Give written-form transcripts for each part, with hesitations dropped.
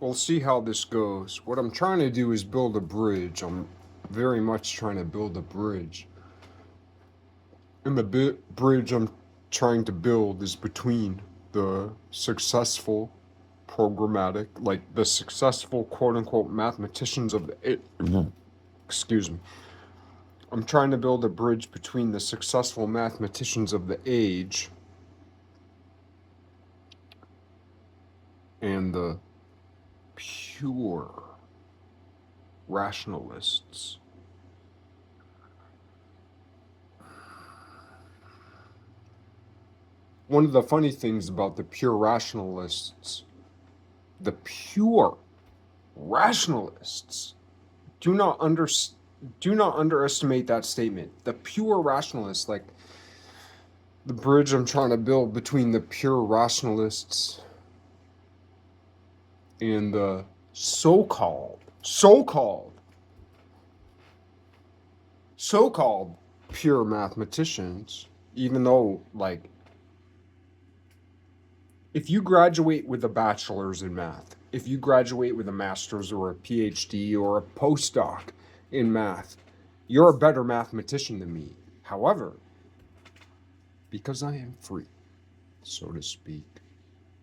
we'll see how this goes. What I'm trying to do is build a bridge. I'm very much trying to build a bridge. And the bridge I'm trying to build is between the successful programmatic, like the successful quote unquote mathematicians of the excuse me. I'm trying to build a bridge between the successful mathematicians of the age and the pure rationalists. One of the funny things about the pure rationalists, the pure rationalists, do not underestimate that statement. The pure rationalists, like the bridge I'm trying to build between the pure rationalists and the so-called pure mathematicians, even though, like, if you graduate with a bachelor's in math, if you graduate with a master's or a PhD or a postdoc in math, you're a better mathematician than me. However, because I am free, so to speak,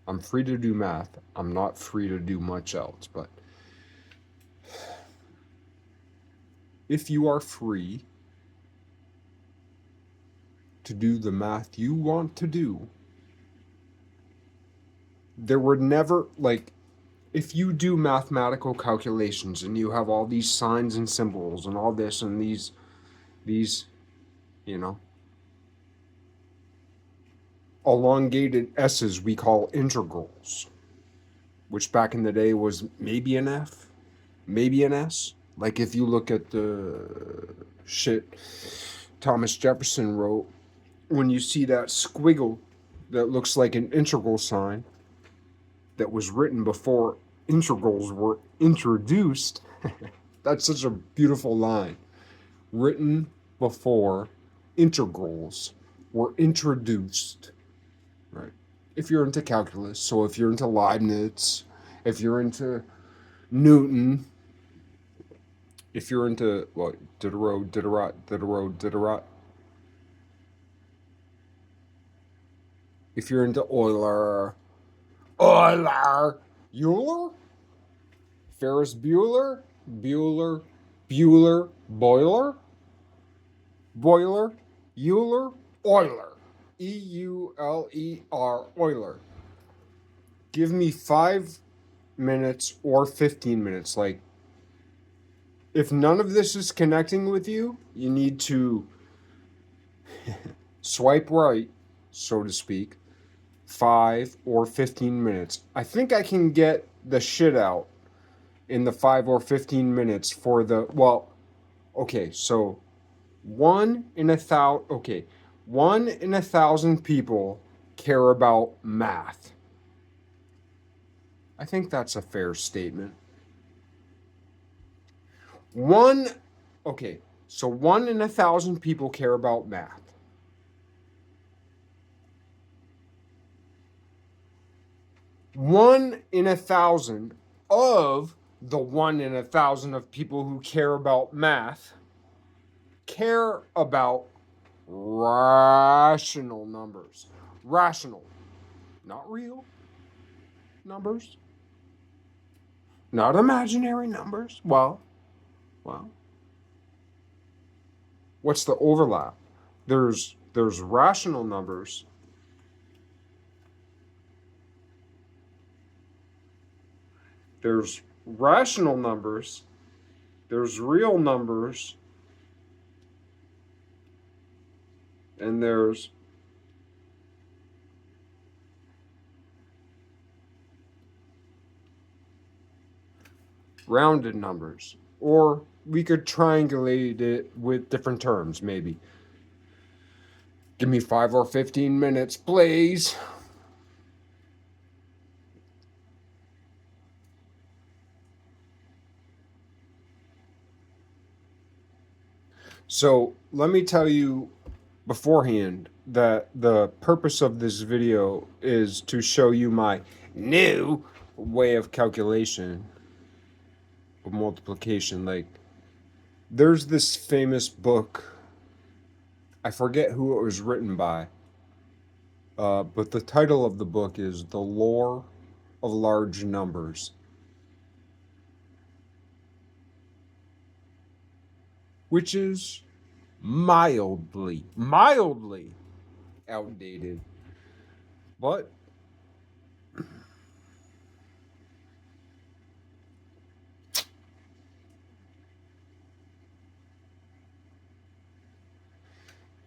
I'm free to do math. I'm not free to do much else, but if you are free to do the math you want to do, there were never, like, if you do mathematical calculations and you have all these signs and symbols and all this and these, you know, elongated S's we call integrals, which back in the day was maybe an F, maybe an S. Like if you look at the shit Thomas Jefferson wrote, when you see that squiggle that looks like an integral sign that was written before integrals were introduced, that's such a beautiful line. Written before integrals were introduced, right? If you're into calculus, so if you're into Leibniz, if you're into Newton, if you're into what, Diderot, if you're into Euler, Ferris Bueller, Boiler, Euler, Euler, Euler, Euler. Give me 5 minutes or 15 minutes. Like, if none of this is connecting with you, you need to swipe right, so to speak, 5 or 15 minutes. I think I can get the shit out in the 5 or 15 minutes for the, well, okay, so 1 in 1,000 people care about math. I think that's a fair statement. So 1 in 1,000 people care about math. 1 in 1,000 of the 1 in 1,000 of people who care about math care about rational numbers. Rational, not real numbers, not imaginary numbers. Well, what's the overlap? There's rational numbers. There's rational numbers. There's real numbers. And there's rounded numbers. Or we could triangulate it with different terms, maybe. Give me 5 or 15 minutes, please. So let me tell you beforehand that the purpose of this video is to show you my new way of calculation of multiplication. Like, there's this famous book, I forget who it was written by, but the title of the book is The Lore of Large Numbers, which is mildly outdated. But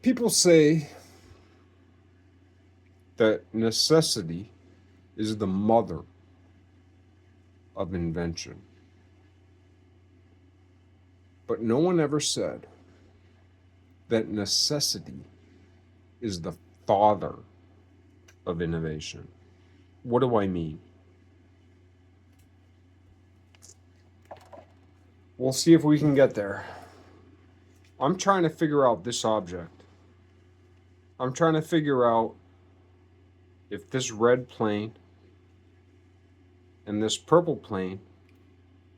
people say that necessity is the mother of invention. But no one ever said that necessity is the father of innovation. What do I mean? We'll see if we can get there. I'm trying to figure out this object. I'm trying to figure out if this red plane and this purple plane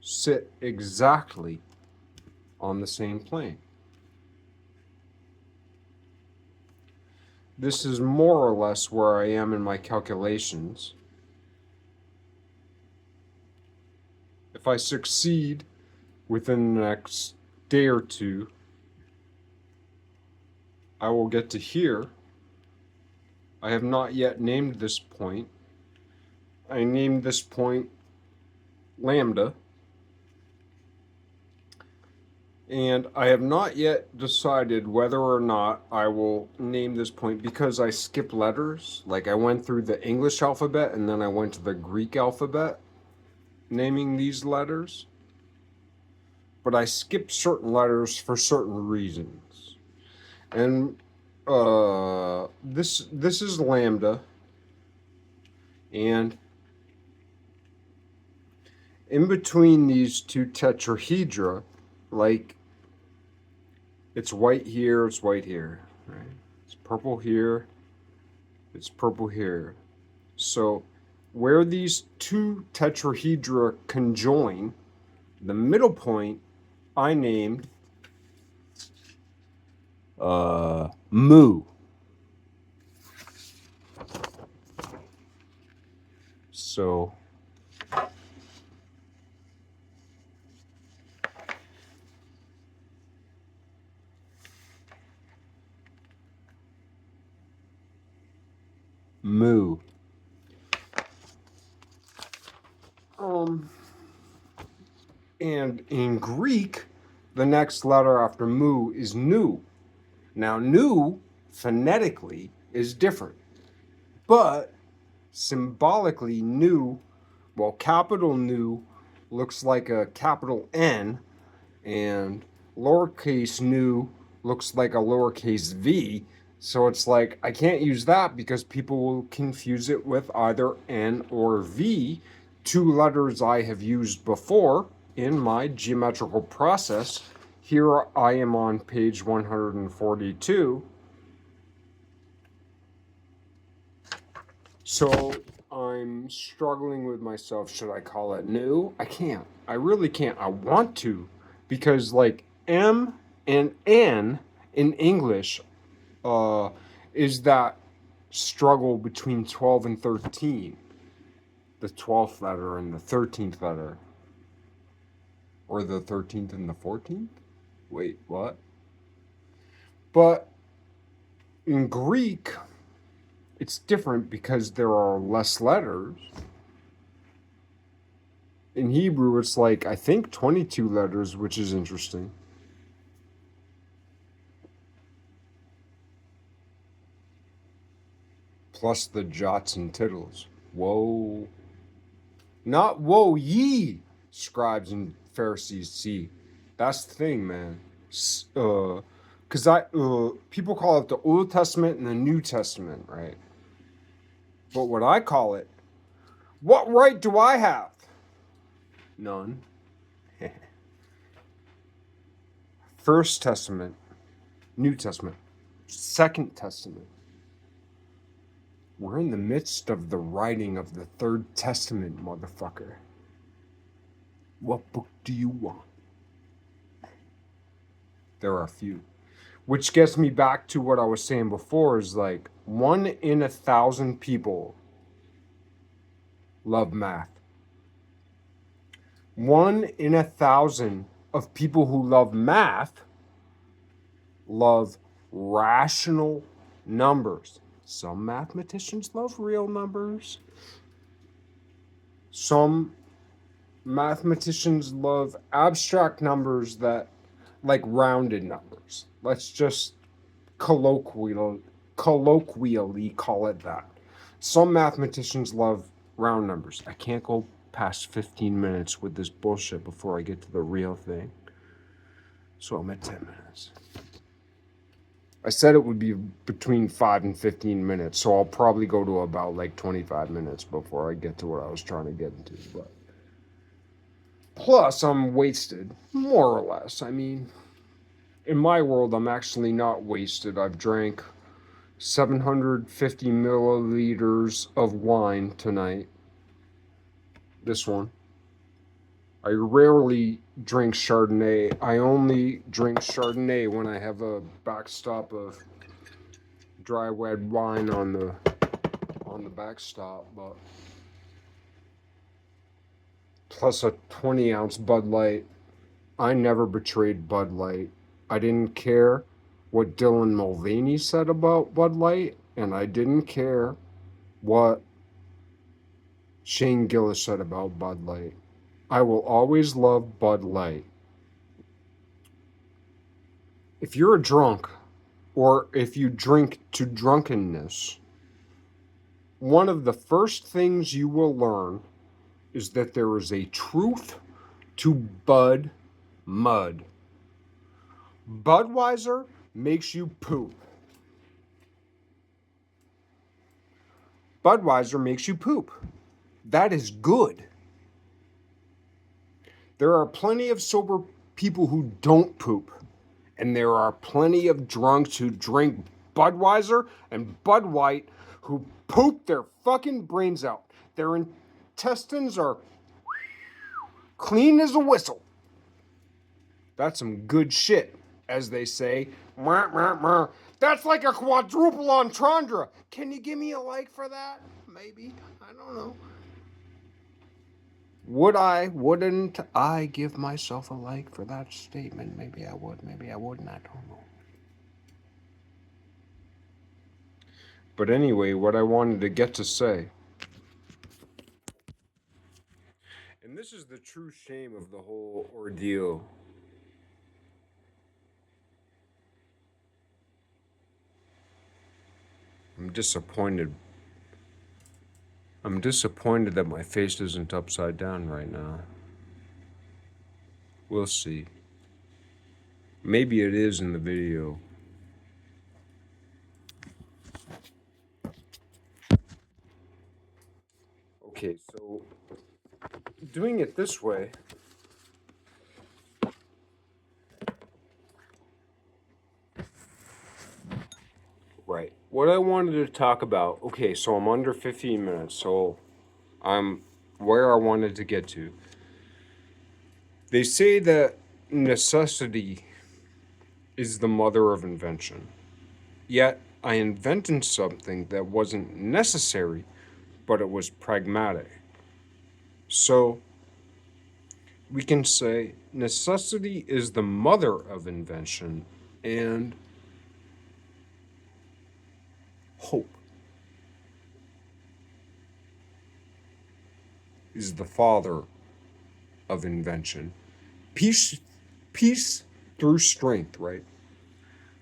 sit exactly on the same plane. This is more or less where I am in my calculations. If I succeed within the next day or two, I will get to here. I have not yet named this point. I named this point lambda. And I have not yet decided whether or not I will name this point because I skipped letters. Like, I went through the English alphabet and then I went to the Greek alphabet, naming these letters. But I skipped certain letters for certain reasons. And this is lambda. And in between these two tetrahedra, like, it's white here, it's white here, right? It's purple here, it's purple here. So where these two tetrahedra conjoin, the middle point I named mu. So mu. And in Greek, the next letter after mu is nu. Now, nu phonetically is different, but symbolically, nu, well, capital nu looks like a capital N, and lowercase nu looks like a lowercase v. So it's like, I can't use that because people will confuse it with either N or V, two letters I have used before in my geometrical process. Here I am on page 142. So I'm struggling with myself. Should I call it new? I can't. I really can't. I want to, because like M and N in English is that struggle between 12 and 13. The 12th letter and the 13th letter. Or the 13th and the 14th? Wait, what? But in Greek, it's different because there are less letters. In Hebrew, it's like, I think 22 letters, which is interesting. Plus the jots and tittles. Whoa. Not woe ye, scribes and Pharisees, see. That's the thing, man. Because people call it the Old Testament and the New Testament, right? But what I call it, what right do I have? None. First Testament, New Testament, Second Testament. We're in the midst of the writing of the Third Testament, motherfucker. What book do you want? There are a few. Which gets me back to what I was saying before, is like 1 in 1,000 people love math. 1 in 1,000 of people who love math love rational numbers. Some mathematicians love real numbers. Some mathematicians love abstract numbers, that like rounded numbers. Let's just colloquially call it that. Some mathematicians love round numbers. I can't go past 15 minutes with this bullshit before I get to the real thing. So I'm at 10 minutes. I said it would be between 5 and 15 minutes, so I'll probably go to about like 25 minutes before I get to what I was trying to get into. But plus, I'm wasted, more or less. I mean, in my world, I'm actually not wasted. I've drank 750 milliliters of wine tonight. This one. I rarely drink Chardonnay. I only drink Chardonnay when I have a backstop of dry red wine on the backstop, but plus a 20-ounce Bud Light. I never betrayed Bud Light. I didn't care what Dylan Mulvaney said about Bud Light, and I didn't care what Shane Gillis said about Bud Light. I will always love Bud Light. If you're a drunk, or if you drink to drunkenness, one of the first things you will learn is that there is a truth to Bud Mud. Budweiser makes you poop. Budweiser makes you poop. That is good. There are plenty of sober people who don't poop. And there are plenty of drunks who drink Budweiser and Bud White who poop their fucking brains out. Their intestines are clean as a whistle. That's some good shit, as they say. That's like a quadruple entendre. Can you give me a like for that? Maybe. I don't know. Wouldn't I give myself a like for that statement? Maybe I would, maybe I wouldn't, I don't know. But anyway, what I wanted to get to say, and this is the true shame of the whole ordeal. I'm disappointed that my face isn't upside down right now. We'll see. Maybe it is in the video. Okay, so doing it this way. Right. What I wanted to talk about, okay, so I'm under 15 minutes, so I'm where I wanted to get to. They say that necessity is the mother of invention. Yet, I invented something that wasn't necessary, but it was pragmatic. So, we can say necessity is the mother of invention, and hope is the father of invention. Peace through strength, right?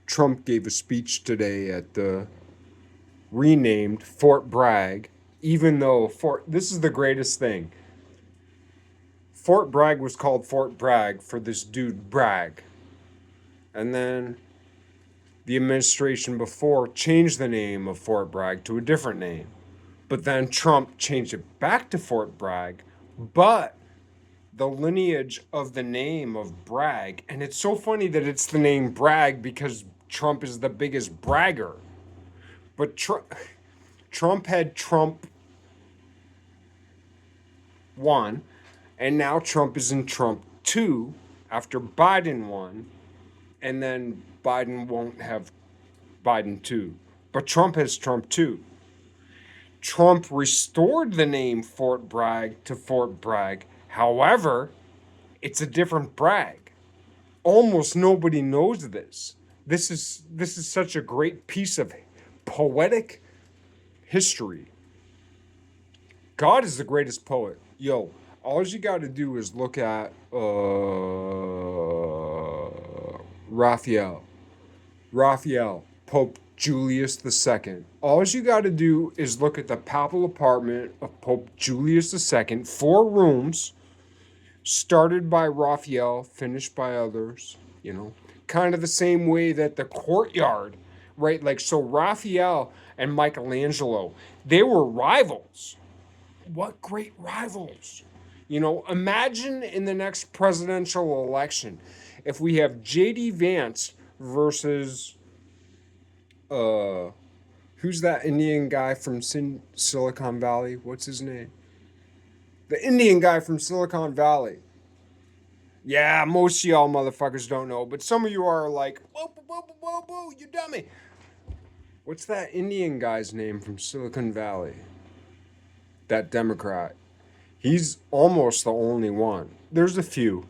Trump gave a speech today at the renamed Fort Bragg, even though this is the greatest thing. Fort Bragg was called Fort Bragg for this dude Bragg. And then the administration before changed the name of Fort Bragg to a different name. But then Trump changed it back to Fort Bragg, but the lineage of the name of Bragg, and it's so funny that it's the name Bragg because Trump is the biggest bragger. But Trump had Trump 1, and now Trump is in Trump 2 after Biden won, and then Biden won't have Biden 2. But Trump has Trump 2. Trump restored the name Fort Bragg to Fort Bragg. However, it's a different Bragg. Almost nobody knows this. This is such a great piece of poetic history. God is the greatest poet. Yo, all you got to do is look at Raphael. Raphael, Pope Julius II. All you got to do is look at the papal apartment of Pope Julius II, 4 rooms, started by Raphael, finished by others, kind of the same way that the courtyard, right? Like, so Raphael and Michelangelo, they were rivals. What great rivals. Imagine in the next presidential election if we have J.D. Vance versus who's that Indian guy from Silicon Valley? What's his name? The Indian guy from Silicon Valley. Yeah, most of y'all motherfuckers don't know, but some of you are like, whoa, whoa, whoa, whoa, whoa, you dummy. What's that Indian guy's name from Silicon Valley? That Democrat. He's almost the only one. There's a few,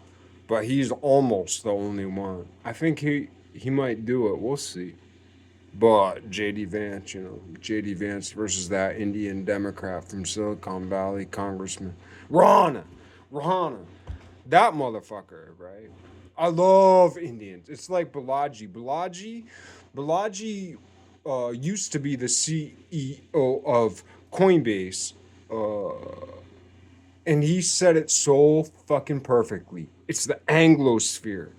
but he's almost the only one. I think he might do it. We'll see. But J.D. Vance, J.D. Vance versus that Indian Democrat from Silicon Valley, Congressman. Rahana. That motherfucker, right? I love Indians. It's like Balaji. Balaji used to be the CEO of Coinbase. And he said it so fucking perfectly. It's the Anglosphere.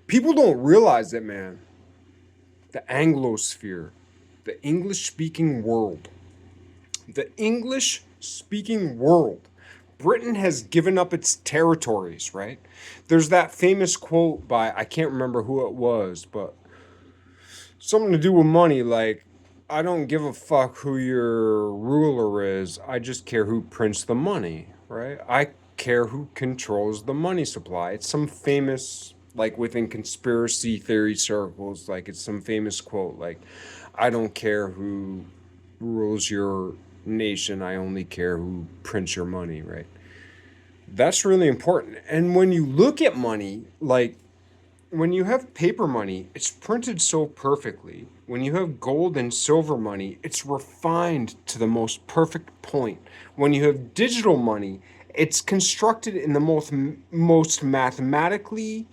People don't realize it, man. The Anglosphere. The English-speaking world. The English-speaking world. Britain has given up its territories, right? There's that famous quote by, I can't remember who it was, but something to do with money, like, I don't give a fuck who your ruler is. I just care who prints the money, right? I care who controls the money supply. It's some famous, like within conspiracy theory circles, like it's some famous quote, like, I don't care who rules your nation. I only care who prints your money, right? That's really important. And when you look at money, like, when you have paper money, it's printed so perfectly. When you have gold and silver money, it's refined to the most perfect point. When you have digital money, it's constructed in the most mathematically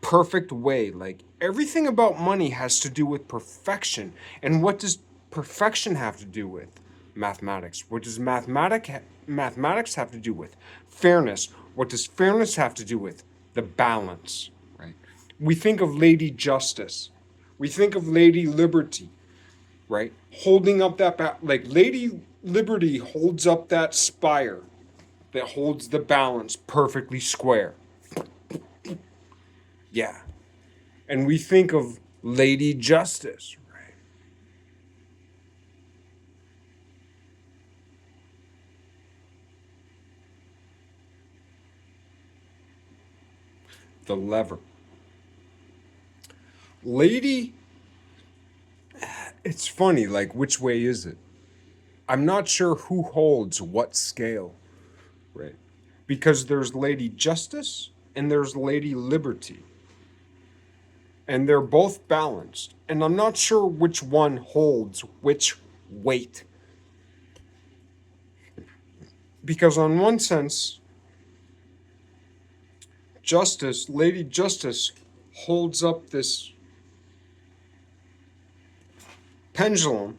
perfect way. Like, everything about money has to do with perfection. And what does perfection have to do with? Mathematics. What does mathematics have to do with? Fairness. What does fairness have to do with? The balance. We think of Lady Justice. We think of Lady Liberty, right? Holding up that, like Lady Liberty holds up that spire that holds the balance perfectly square. Yeah. And we think of Lady Justice, right? The lever. Lady, it's funny, like, which way is it? I'm not sure who holds what scale, right? Because there's Lady Justice and there's Lady Liberty. And they're both balanced. And I'm not sure which one holds which weight. Because on one sense, Lady Justice holds up this pendulum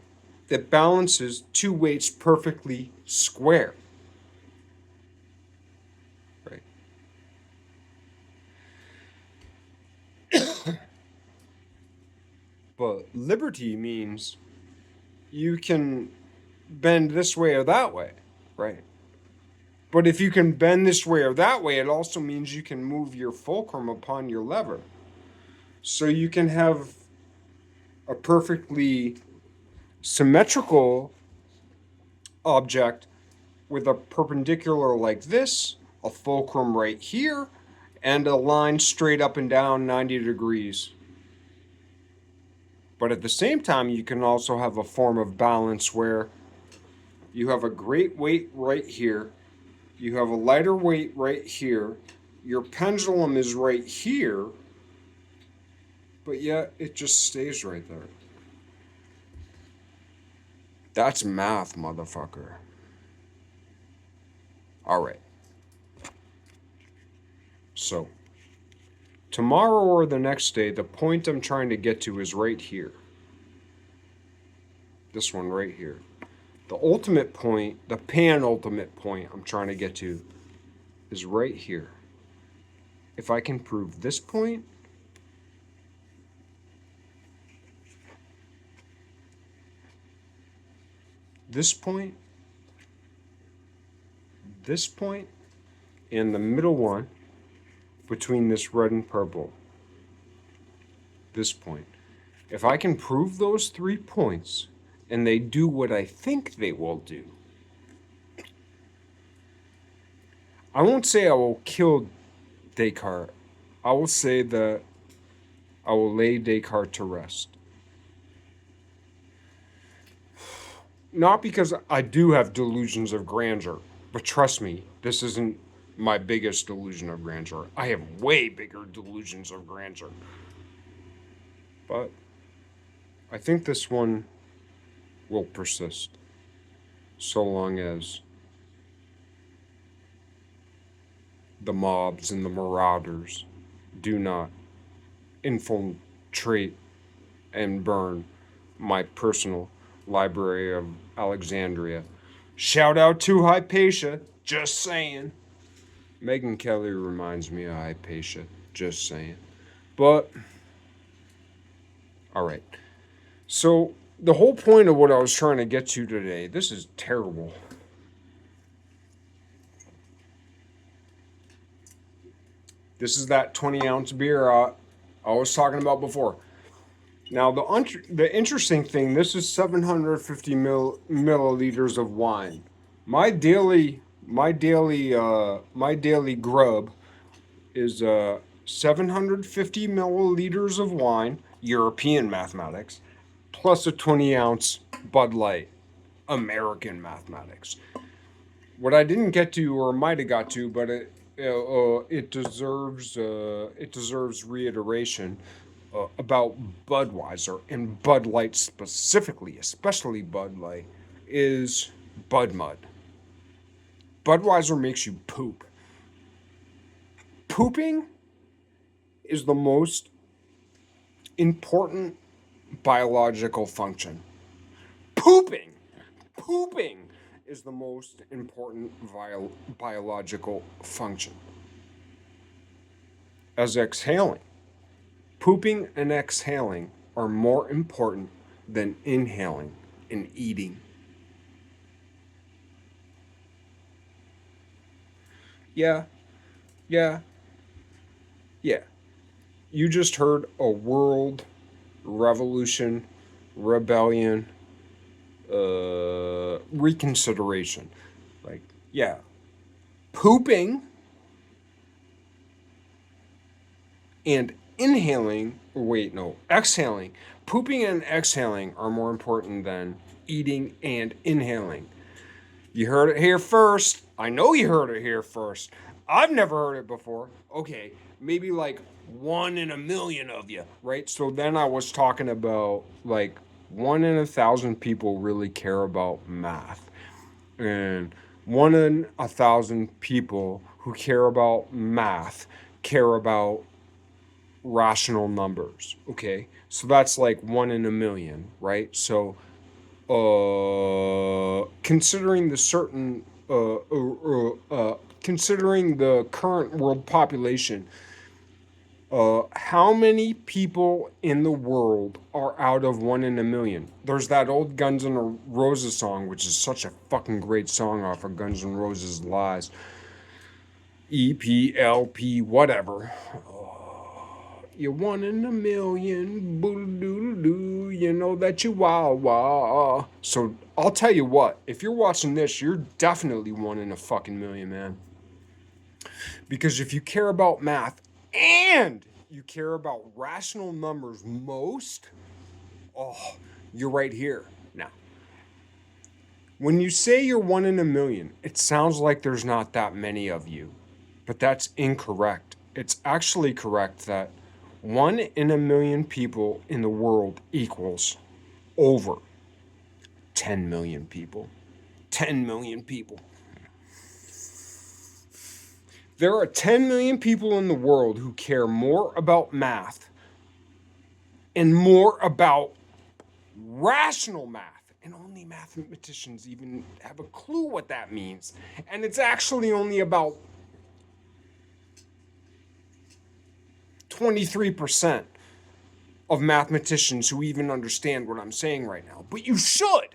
that balances 2 weights perfectly square. Right? But liberty means you can bend this way or that way, right? But if you can bend this way or that way, it also means you can move your fulcrum upon your lever. So you can have a perfectly symmetrical object with a perpendicular like this, a fulcrum right here, and a line straight up and down 90 degrees. But at the same time, you can also have a form of balance where you have a great weight right here, you have a lighter weight right here, your pendulum is right here, but yet it just stays right there. That's math, motherfucker. All right. So, tomorrow or the next day, the point I'm trying to get to is right here. This one right here. The ultimate point, the penultimate point I'm trying to get to is right here. If I can prove this point, this point, and the middle one between this red and purple, this point. If I can prove those 3 points, and they do what I think they will do, I won't say I will kill Descartes. I will say that I will lay Descartes to rest. Not because I do have delusions of grandeur, but trust me, this isn't my biggest delusion of grandeur. I have way bigger delusions of grandeur. But I think this one will persist so long as the mobs and the marauders do not infiltrate and burn my personal Library of Alexandria. Shout out to Hypatia, just saying. Megyn Kelly reminds me of Hypatia, just saying. But, alright. So, the whole point of what I was trying to get to today, this is terrible. This is that 20-ounce beer I was talking about before. Now, the interesting thing, this is 750 milliliters of wine. My daily grub is 750 milliliters of wine, European mathematics, plus a 20-ounce Bud Light, American mathematics. What I didn't get to, or might have got to, but it deserves reiteration. About Budweiser and Bud Light specifically, especially Bud Light, is Bud Mud. Budweiser makes you poop. Pooping is the most important biological function. Pooping is the most important biological function. As exhaling. Pooping and exhaling are more important than inhaling and eating. Yeah. You just heard a world revolution, rebellion, reconsideration. Like, yeah. Pooping and exhaling. Pooping and exhaling are more important than eating and inhaling. You heard it here first. I know you heard it here first. I've never heard it before. Okay, maybe like 1 in a million of you, right? So then I was talking about like 1 in 1,000 people really care about math. And 1 in 1,000 people who care about math care about rational numbers. Okay, so that's like 1 in a million, right? So considering the current world population, how many people in the world are out of 1 in a million? There's that old Guns N' Roses song, which is such a fucking great song off of Guns N' Roses' Lies. EPLP, whatever. You're 1 in a million, boo-doo-doo-doo. you know that you wow. So I'll tell you what, if you're watching this, you're definitely one in a fucking million, man. Because if you care about math and you care about rational numbers most, oh, you're right here. Now, when you say you're one in a million, it sounds like there's not that many of you, but that's incorrect. It's actually correct that 1 in a million people in the world equals over 10 million people. 10 million people. There are 10 million people in the world who care more about math and more about rational math. And only mathematicians even have a clue what that means. And it's actually only about 23% of mathematicians who even understand what I'm saying right now. But you should.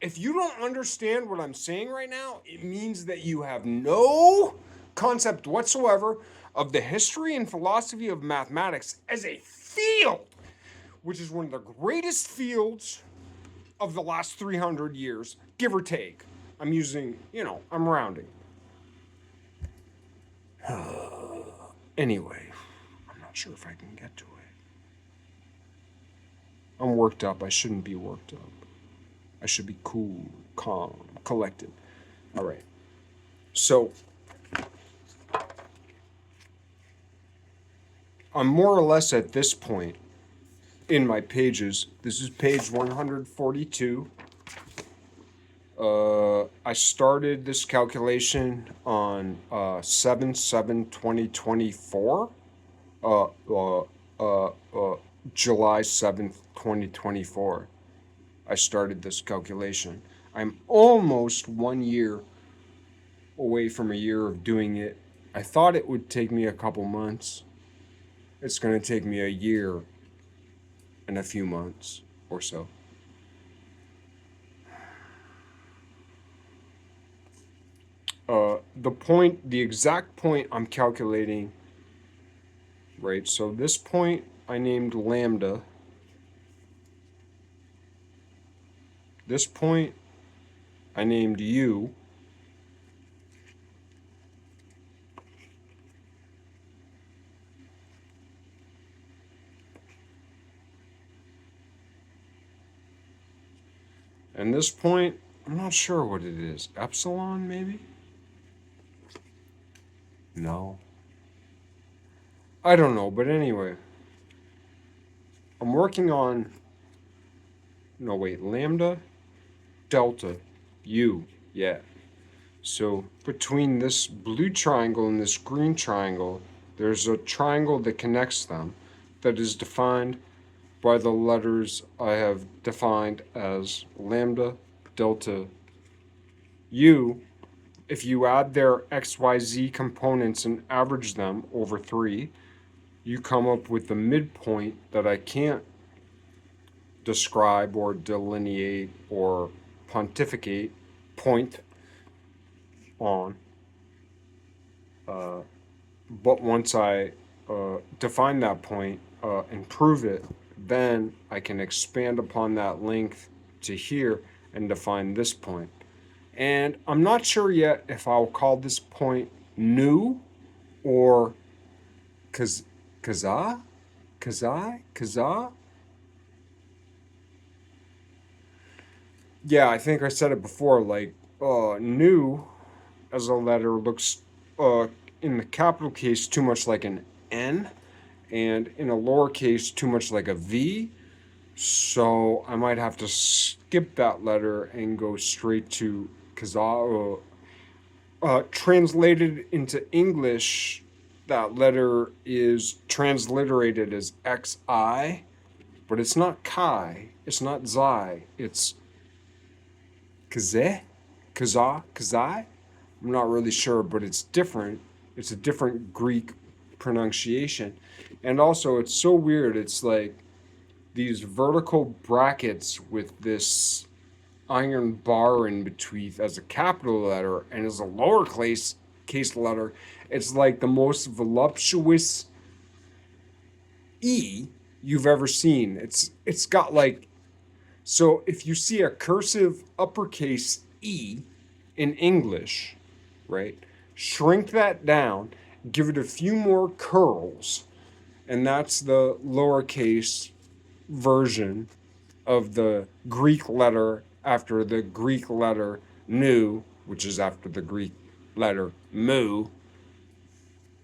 If you don't understand what I'm saying right now, it means that you have no concept whatsoever of the history and philosophy of mathematics as a field, which is one of the greatest fields of the last 300 years, give or take. I'm using, I'm rounding. Anyway, I'm not sure if I can get to it. I'm worked up. I shouldn't be worked up. I should be cool, calm, collected. All right. So, I'm more or less at this point in my pages. This is page 142. I started this calculation on 7/7/2024. July 7th, 2024. I started this calculation. I'm almost 1 year away from a year of doing it. I thought it would take me a couple months. It's going to take me a year and a few months or so. The exact point I'm calculating, right? So this point I named lambda. This point I named u. And this point, I'm not sure what it is. Epsilon, maybe? No. I don't know, but anyway. I'm working on... No, wait. Lambda, delta, u. Yeah. So between this blue triangle and this green triangle, there's a triangle that connects them that is defined by the letters I have defined as lambda, delta, u. If you add their xyz components and average them over 3, you come up with the midpoint that I can't describe or delineate or pontificate, point on. But once I define that point and prove it, then I can expand upon that length to here and define this point. And I'm not sure yet if I'll call this point nu or kazaa. Yeah, I think I said it before. Like nu as a letter looks in the capital case too much like an N, and in a lowercase too much like a V. So I might have to skip that letter and go straight to kazaa. Translated into English, that letter is transliterated as XI, but it's not Chi, it's not Zai, it's Kazeh, Kazai. I'm not really sure, but it's different. It's a different Greek pronunciation. And also, it's so weird. It's like these vertical brackets with this iron bar in between as a capital letter and as a lowercase case letter. It's like the most voluptuous E you've ever seen. It's got like, so if you see a cursive uppercase E in English, right? Shrink that down, give it a few more curls, and that's the lowercase version of the Greek letter after the Greek letter nu, which is after the Greek letter mu,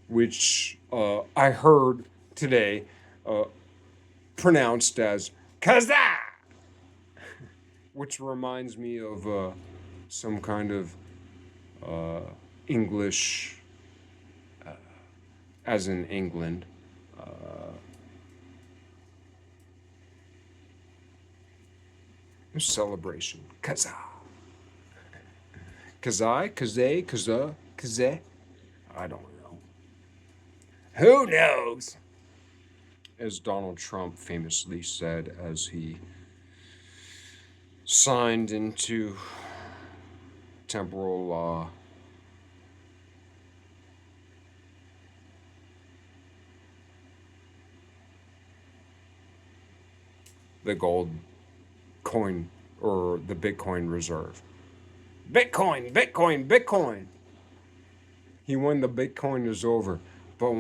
which I heard today uh, pronounced as kaza, which reminds me of some kind of uh, English, as in England. Celebration. Kaza. Kazai? Kazay? Kaza? Kazay? I don't know. Who knows? As Donald Trump famously said as he signed into temporal law the gold coin or the Bitcoin reserve. Bitcoin, Bitcoin, Bitcoin. He won the Bitcoin is over. But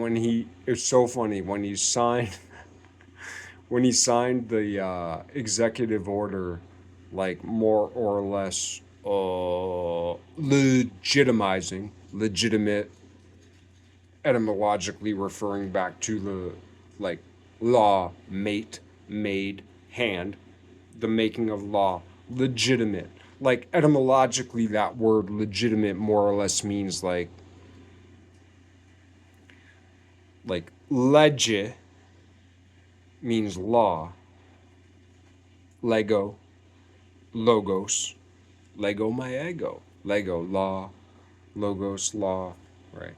it's so funny when he signed the executive order, like more or less legitimate, etymologically referring back to the like law, mate, made, hand, the making of law, legitimate. Like etymologically, that word legitimate more or less means like lege means law, Lego, logos, Lego my ego, Lego law, logos law, right?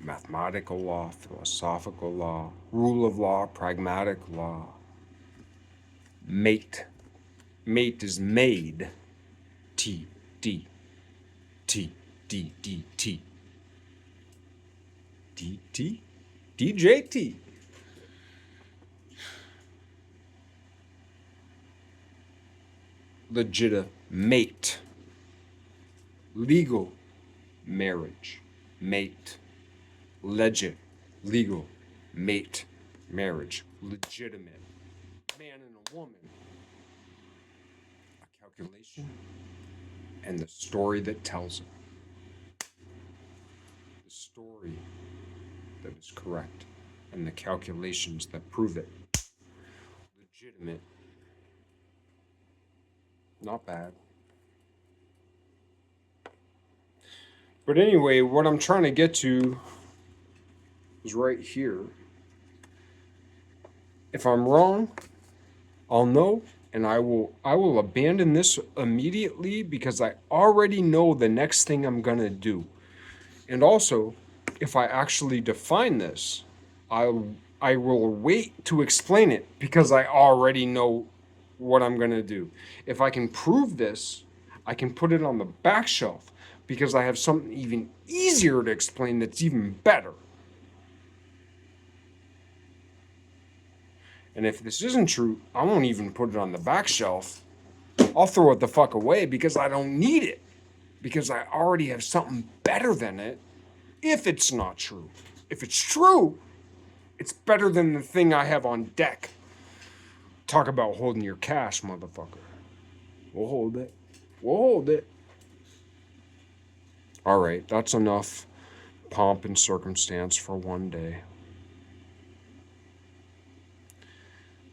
Mathematical law, philosophical law, rule of law, pragmatic law. Mate. Mate is made. T, D, T, D, D, T. D, T? DJT. Legitimate. Legal marriage. Mate. Legit. Legal. Mate. Marriage. Legitimate. Man and a woman. A calculation. And the story that tells it. The story that is correct. And the calculations that prove it. Legitimate. Not bad. But anyway, what I'm trying to get to is right here. If I'm wrong, I'll know, and I will abandon this immediately because I already know the next thing I'm gonna do. And also, if I actually define this, I will wait to explain it because I already know what I'm gonna do. If I can prove this, I can put it on the back shelf because I have something even easier to explain that's even better. And if this isn't true, I won't even put it on the back shelf. I'll throw it the fuck away because I don't need it. Because I already have something better than it if it's not true. If it's true, it's better than the thing I have on deck. Talk about holding your cash, motherfucker. We'll hold it. We'll hold it. All right, that's enough pomp and circumstance for one day.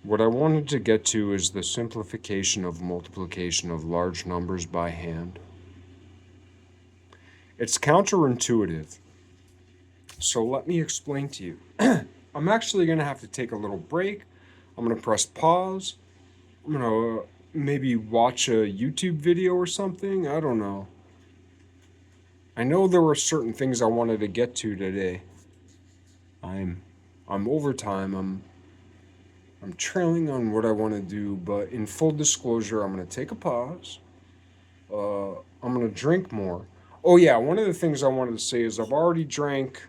What I wanted to get to is the simplification of multiplication of large numbers by hand. It's counterintuitive. So let me explain to you. I'm actually going to have to take a little break. I'm going to press pause. I'm going to maybe watch a YouTube video or something. I don't know. I know there were certain things I wanted to get to today. I'm over time. I'm trailing on what I want to do, but in full disclosure, I'm going to take a pause. I'm going to drink more. Oh yeah, one of the things I wanted to say is I've already drank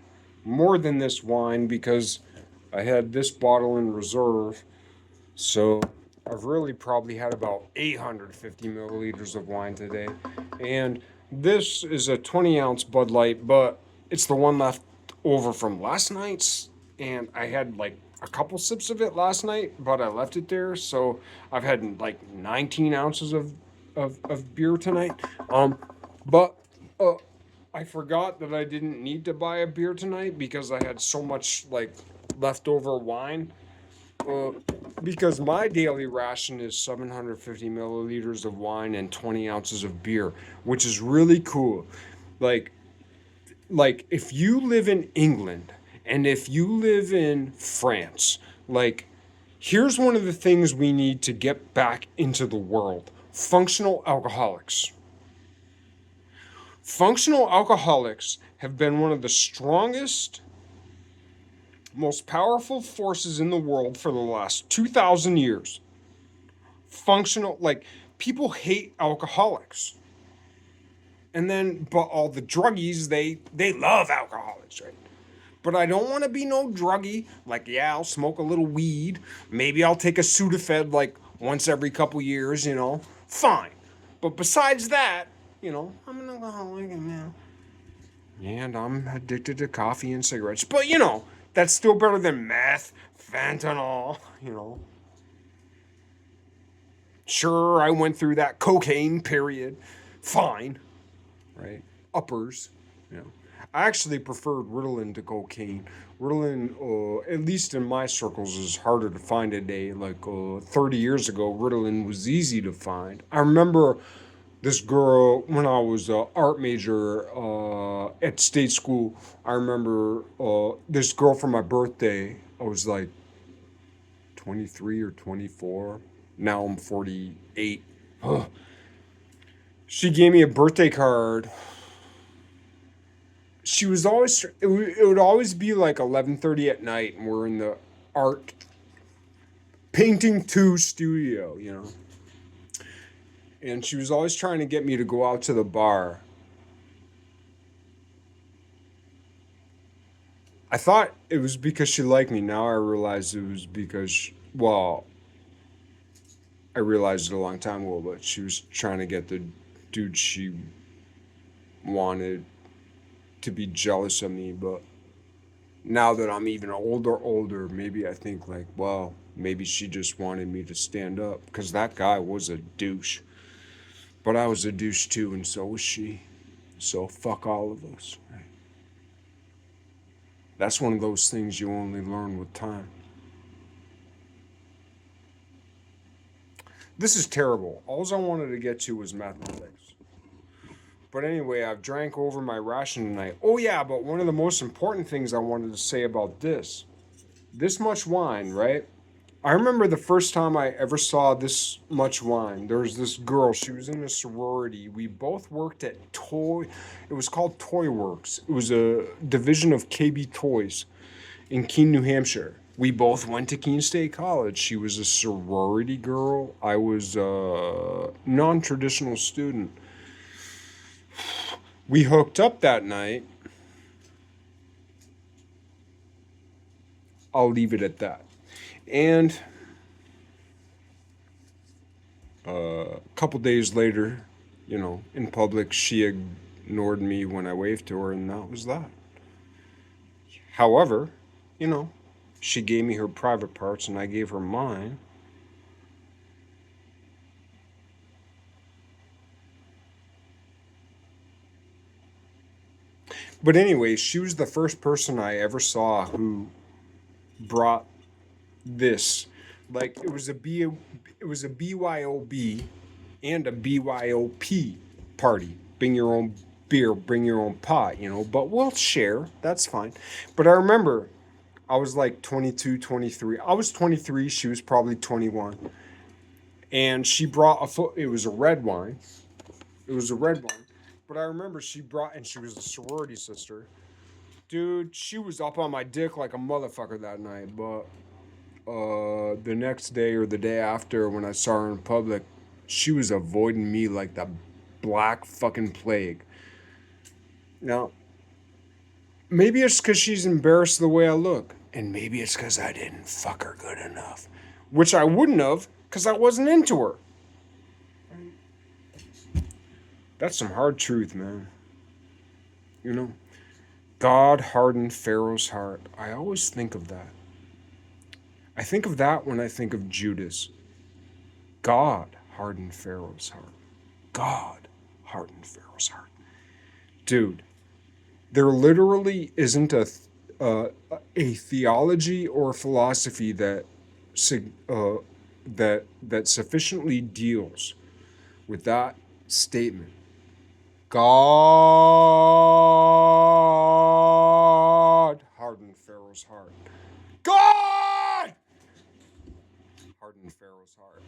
more than this wine because I had this bottle in reserve, so I've really probably had about 850 milliliters of wine today. And this is a 20-ounce Bud Light, but it's the one left over from last night's. And I had like a couple sips of it last night, but I left it there. So I've had like 19 ounces of beer tonight. But uh, I forgot that I didn't need to buy a beer tonight because I had so much like leftover wine. Uh, because my daily ration is 750 milliliters of wine and 20 ounces of beer, which is really cool. Like, like if you live in England and if you live in France, like, here's one of the things we need to get back into the world: functional alcoholics. Functional alcoholics have been one of the strongest, most powerful forces in the world for the last 2,000 years. Functional, like, people hate alcoholics. And then, but all the druggies, they love alcoholics, right? But I don't want to be no druggie. Like, yeah, I'll smoke a little weed. Maybe I'll take a Sudafed like once every couple years, you know. Fine. But besides that, you know, I'm an alcoholic now. And I'm addicted to coffee and cigarettes. But, you know, that's still better than meth, fentanyl, you know. Sure, I went through that cocaine period. Fine, right? Uppers, you know. I actually preferred Ritalin to cocaine. Ritalin, at least in my circles, is harder to find today. Like 30 years ago, Ritalin was easy to find. I remember this girl when I was an art major at state school. I remember this girl for my birthday. I was like 23 or 24. Now I'm 48. Ugh. She gave me a birthday card. She was always it would always be like 11:30 at night, and we're in the art painting 2 studio, you know. And she was always trying to get me to go out to the bar. I thought it was because she liked me. Now I realize it was because, well, I realized it a long time ago, but she was trying to get the dude she wanted to be jealous of me. But now that I'm even older, maybe I think like, well, maybe she just wanted me to stand up because that guy was a douche. But I was a douche too, and so was she. So fuck all of us. Right? That's one of those things you only learn with time. This is terrible. All I wanted to get to was mathematics. But anyway, I've drank over my ration tonight. Oh yeah, but one of the most important things I wanted to say about this much wine, right? I remember the first time I ever saw this much wine. There was this girl. She was in a sorority. We both worked at Toy. It was called Toy Works. It was a division of KB Toys in Keene, New Hampshire. We both went to Keene State College. She was a sorority girl. I was a non-traditional student. We hooked up that night. I'll leave it at that. And a couple days later, you know, in public, she ignored me when I waved to her, and that was that. However, you know, she gave me her private parts and I gave her mine. But anyway, she was the first person I ever saw who brought this. Like it was a BYOB and a BYOP party. Bring your own beer, bring your own pot, you know, but we'll share. That's fine. But I remember I was like 22, 23. I was 23, she was probably 21. And she brought it was a red wine. It was a red wine. But I remember she brought, and she was a sorority sister. Dude, she was up on my dick like a motherfucker that night. But the next day or the day after, when I saw her in public, she was avoiding me like the black fucking plague. Now, maybe it's because she's embarrassed the way I look. And maybe it's because I didn't fuck her good enough. Which I wouldn't have, because I wasn't into her. That's some hard truth, man. You know? God hardened Pharaoh's heart. I always think of that. I think of that when I think of Judas. God hardened Pharaoh's heart. God hardened Pharaoh's heart. Dude, there literally isn't a theology or philosophy that that sufficiently deals with that statement. God hardened Pharaoh's heart. God hardened Pharaoh's heart.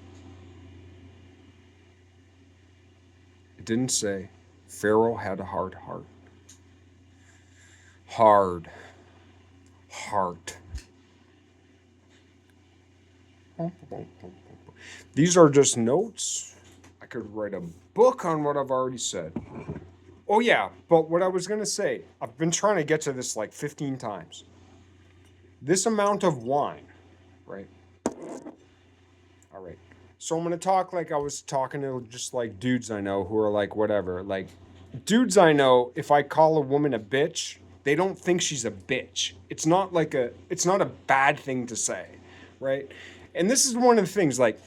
It didn't say Pharaoh had a hard heart. Hard heart. These are just notes. I could write a book on what I've already said. Oh yeah, but what I was going to say, I've been trying to get to this like 15 times. This amount of wine, right? All right. So I'm going to talk like I was talking to just like dudes I know who are like whatever. Like dudes I know, if I call a woman a bitch, they don't think she's a bitch. It's not a bad thing to say, right? And this is one of the things, like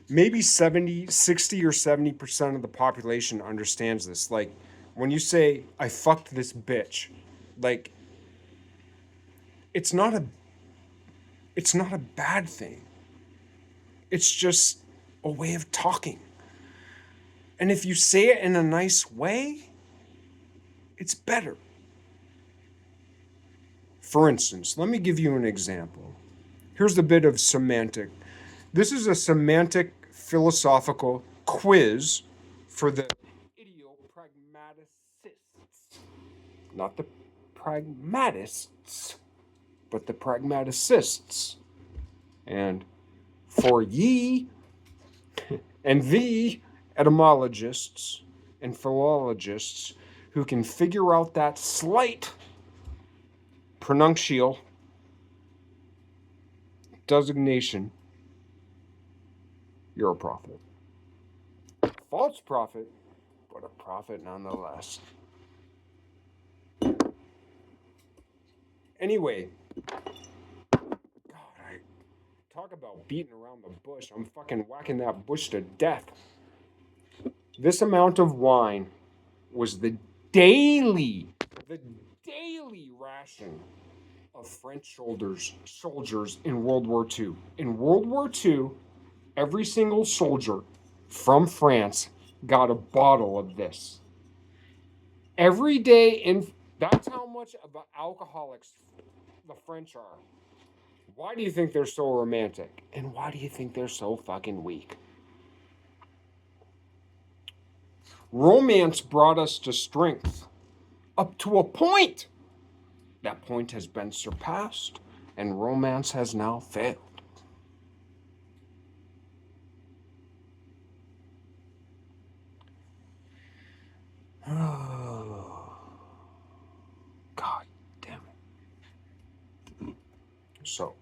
maybe 70, 60 or 70% of the population understands this. Like when you say, I fucked this bitch, like it's not a bad thing. It's just a way of talking. And if you say it in a nice way, it's better. For instance, let me give you an example. Here's a bit of semantic. This is a semantic philosophical quiz for the idiopragmaticists. Not the pragmatists, but the pragmaticists. And for ye and the etymologists and philologists who can figure out that slight pronuncial designation, you're a prophet. False prophet, but a prophet nonetheless. Anyway, God, I talk about beating around the bush. I'm fucking whacking that bush to death. This amount of wine was the daily ration of French soldiers in World War II. In World War II, every single soldier from France got a bottle of this. Every day that's how much of alcoholics the French are. Why do you think they're so romantic? And why do you think they're so fucking weak? Romance brought us to strength. Up to a point. That point has been surpassed, and romance has now failed. Oh, God damn it. So,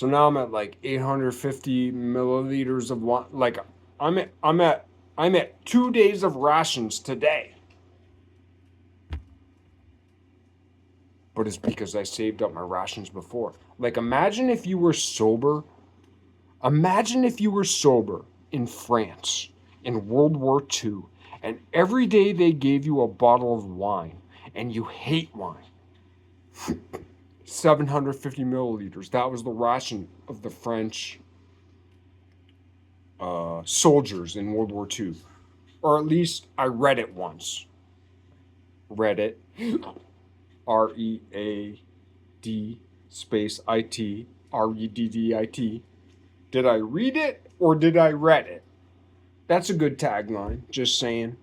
now I'm at like 850 milliliters of wine. Like, I'm at 2 days of rations today. But it's because I saved up my rations before. Like, imagine if you were sober. Imagine if you were sober in France in World War II, and every day they gave you a bottle of wine, and you hate wine. 750 milliliters. That was the ration of the French soldiers in World War II. Or at least I read it once. Read it. READ space IT REDDIT. Did I read it or did I read it? That's a good tagline. Just saying.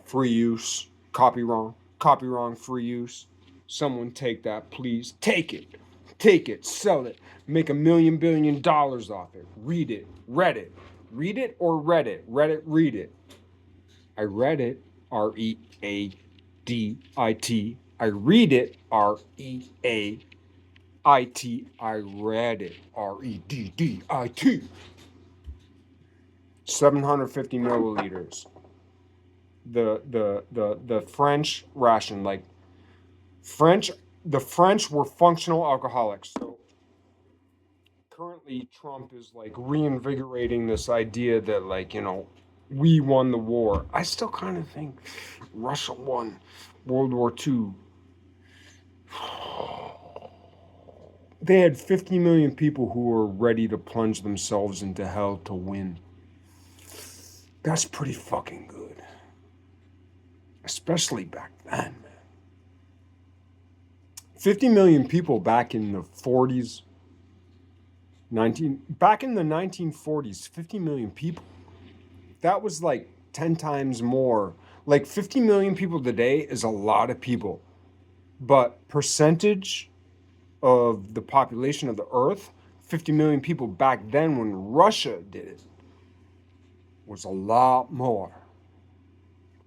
Free use. Copy wrong, free use. Someone take that, please. Take it. Take it. Sell it. Make $1 million billion off it. Read it. Read it. Read it or read it. Read it, read it. I read it. READIT. I read it, R-E-A-I-T. I read it, R-E-D-D-I-T. 750 milliliters. The French ration, like French, the French were functional alcoholics. So currently Trump is like reinvigorating this idea that, like, we won the war. I still kind of think Russia won World War II. They had 50 million people who were ready to plunge themselves into hell to win. That's pretty fucking good. Especially back then, man. 50 million people back in the 40s, back in the 1940s, 50 million people. That was like 10 times more. Like 50 million people today is a lot of people. But percentage of the population of the earth, 50 million people back then when Russia did it, was a lot more.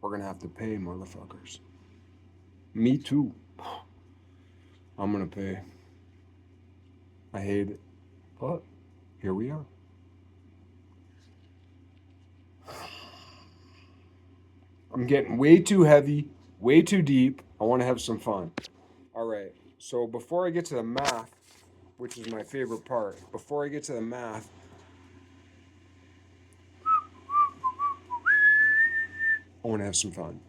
We're going to have to pay, motherfuckers. Me too. I'm going to pay. I hate it. But here we are. I'm getting way too heavy, way too deep. I want to have some fun. All right. So before I get to the math, which is my favorite part, before I get to the math, I want to have some fun.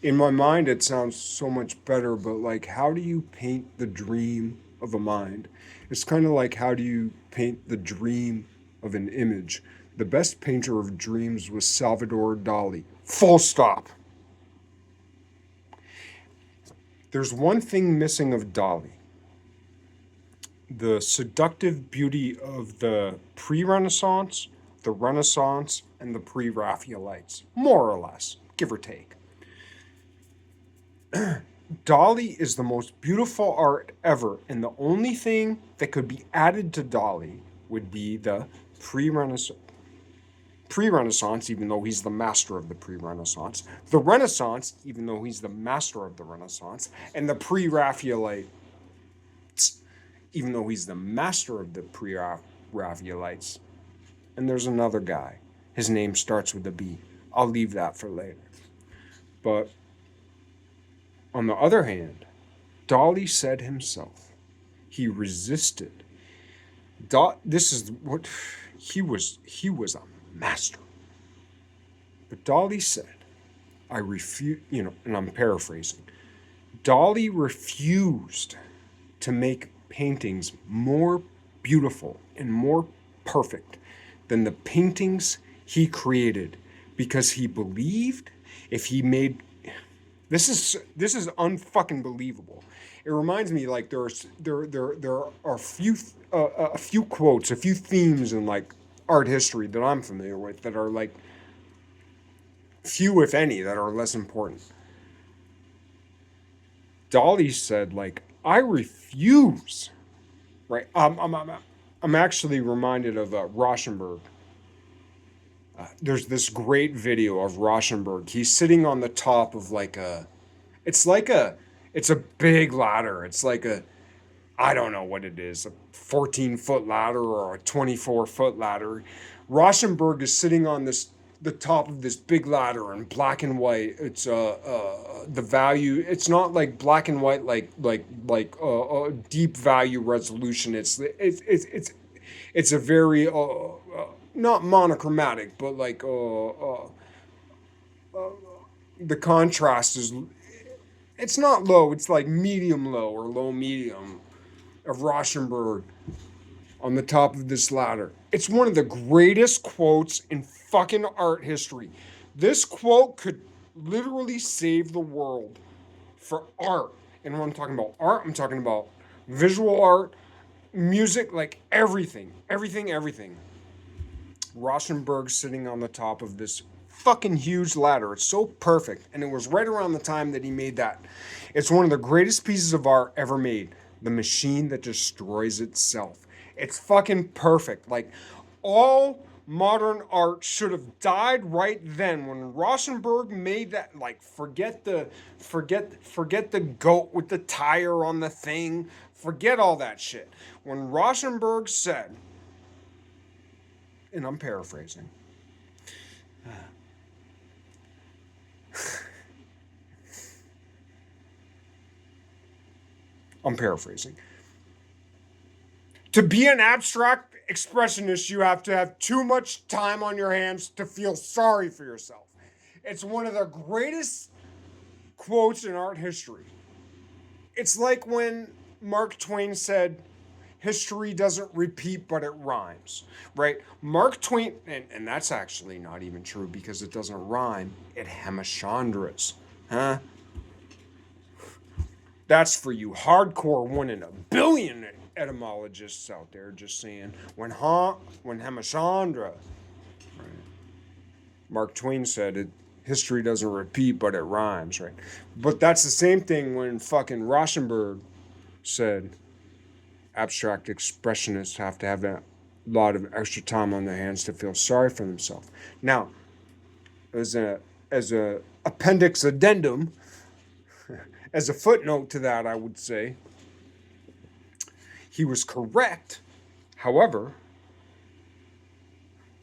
In my mind, it sounds so much better, but like, how do you paint the dream of a mind? It's kind of like, how do you paint the dream of an image? The best painter of dreams was Salvador Dali. Full stop. There's one thing missing of Dali: the seductive beauty of the pre-Renaissance, the Renaissance, and the pre-Raphaelites, more or less, give or take. Dali is the most beautiful art ever, and the only thing that could be added to Dali would be the pre-Renaissance, even though he's the master of the pre-Renaissance, the Renaissance, even though he's the master of the Renaissance, and the pre-Raphaelite, even though he's the master of the pre-Raphaelites. And there's another guy. His name starts with a B. I'll leave that for later. But on the other hand, Dali said himself, he resisted. This is what he was a master. But Dali said, I refuse, and I'm paraphrasing. Dali refused to make paintings more beautiful and more perfect than the paintings he created, because he believed if he made this is unfucking believable. It reminds me, like, there are a few quotes, a few themes in like art history that I'm familiar with that are like few, if any, that are less important. Dali said, like, I refuse. Right? I'm actually reminded of Rauschenberg. There's this great video of Rauschenberg. He's sitting on the top of like it's a big ladder. It's like I don't know what it is, a 14-foot ladder or a 24-foot ladder. Rauschenberg is sitting on this the top of this big ladder in black and white. It's the value. It's not like black and white deep value resolution. It's a very not monochromatic, but the contrast is, it's not low. It's like medium low or low medium of Rauschenberg on the top of this ladder. It's one of the greatest quotes in fucking art history. This quote could literally save the world for art. And when I'm talking about art, I'm talking about visual art, music, like everything. Everything. Rauschenberg sitting on the top of this fucking huge ladder. It's so perfect. And it was right around the time that he made that. It's one of the greatest pieces of art ever made. The Machine That Destroys Itself. It's fucking perfect. Like, all modern art should have died right then when Rauschenberg made that. Like, forget the goat with the tire on the thing. Forget all that shit. When Rauschenberg said, and I'm paraphrasing, to be an abstract expressionist, you have to have too much time on your hands to feel sorry for yourself. It's one of the greatest quotes in art history. It's like when Mark Twain said, history doesn't repeat, but it rhymes, right? Mark Twain, and that's actually not even true because it doesn't rhyme, it hemichandras, huh? That's for you hardcore 1 in a billion etymologists out there just saying, when hemichandra, right? Mark Twain said it, history doesn't repeat, but it rhymes, right? But that's the same thing when fucking Rauschenberg said abstract expressionists have to have a lot of extra time on their hands to feel sorry for themselves. Now, as a appendix addendum, as a footnote to that, I would say he was correct. However,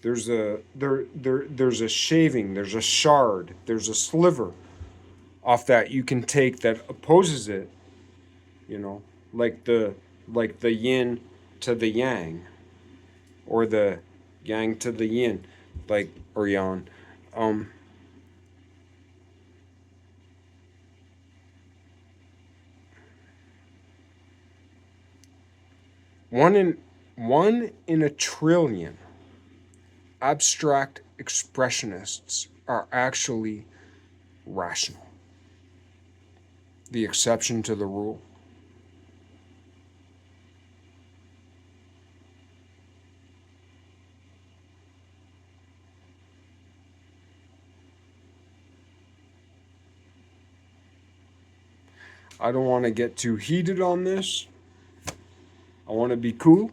there's a shaving, there's a shard, there's a sliver off that you can take that opposes it, you know, like the yin to the yang, or the yang to the yin, like, or yang. One in a trillion abstract expressionists are actually rational. The exception to the rule. I don't want to get too heated on this. I want to be cool.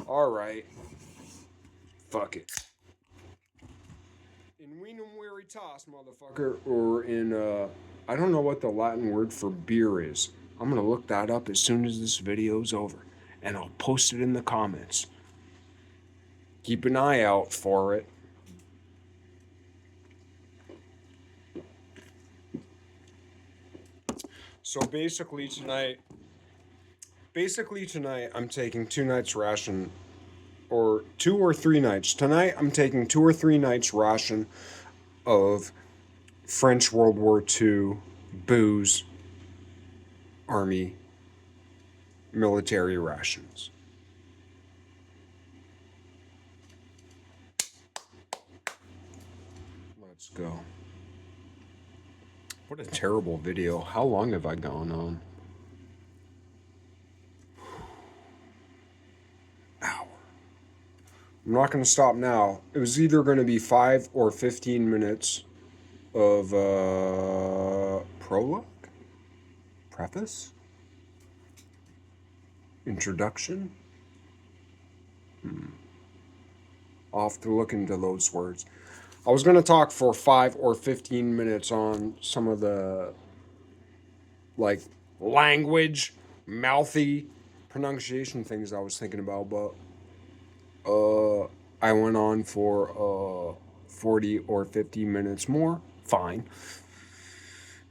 All right. Fuck it. In Venum Veritas, motherfucker, or in, I don't know what the Latin word for beer is. I'm going to look that up as soon as this video's over, and I'll post it in the comments. Keep an eye out for it. So basically tonight I'm taking 2 nights ration, or 2 or 3 nights. Tonight I'm taking 2 or 3 nights ration of French World War II booze, army, military rations. Let's go. What a terrible video. How long have I gone on? Hour. I'm not going to stop now. It was either going to be 5 or 15 minutes of prologue? Preface? Introduction? I'll have to look into those words. I was going to talk for 5 or 15 minutes on some of the, like, language, mouthy, pronunciation things I was thinking about, but I went on for 40 or 50 minutes more. Fine.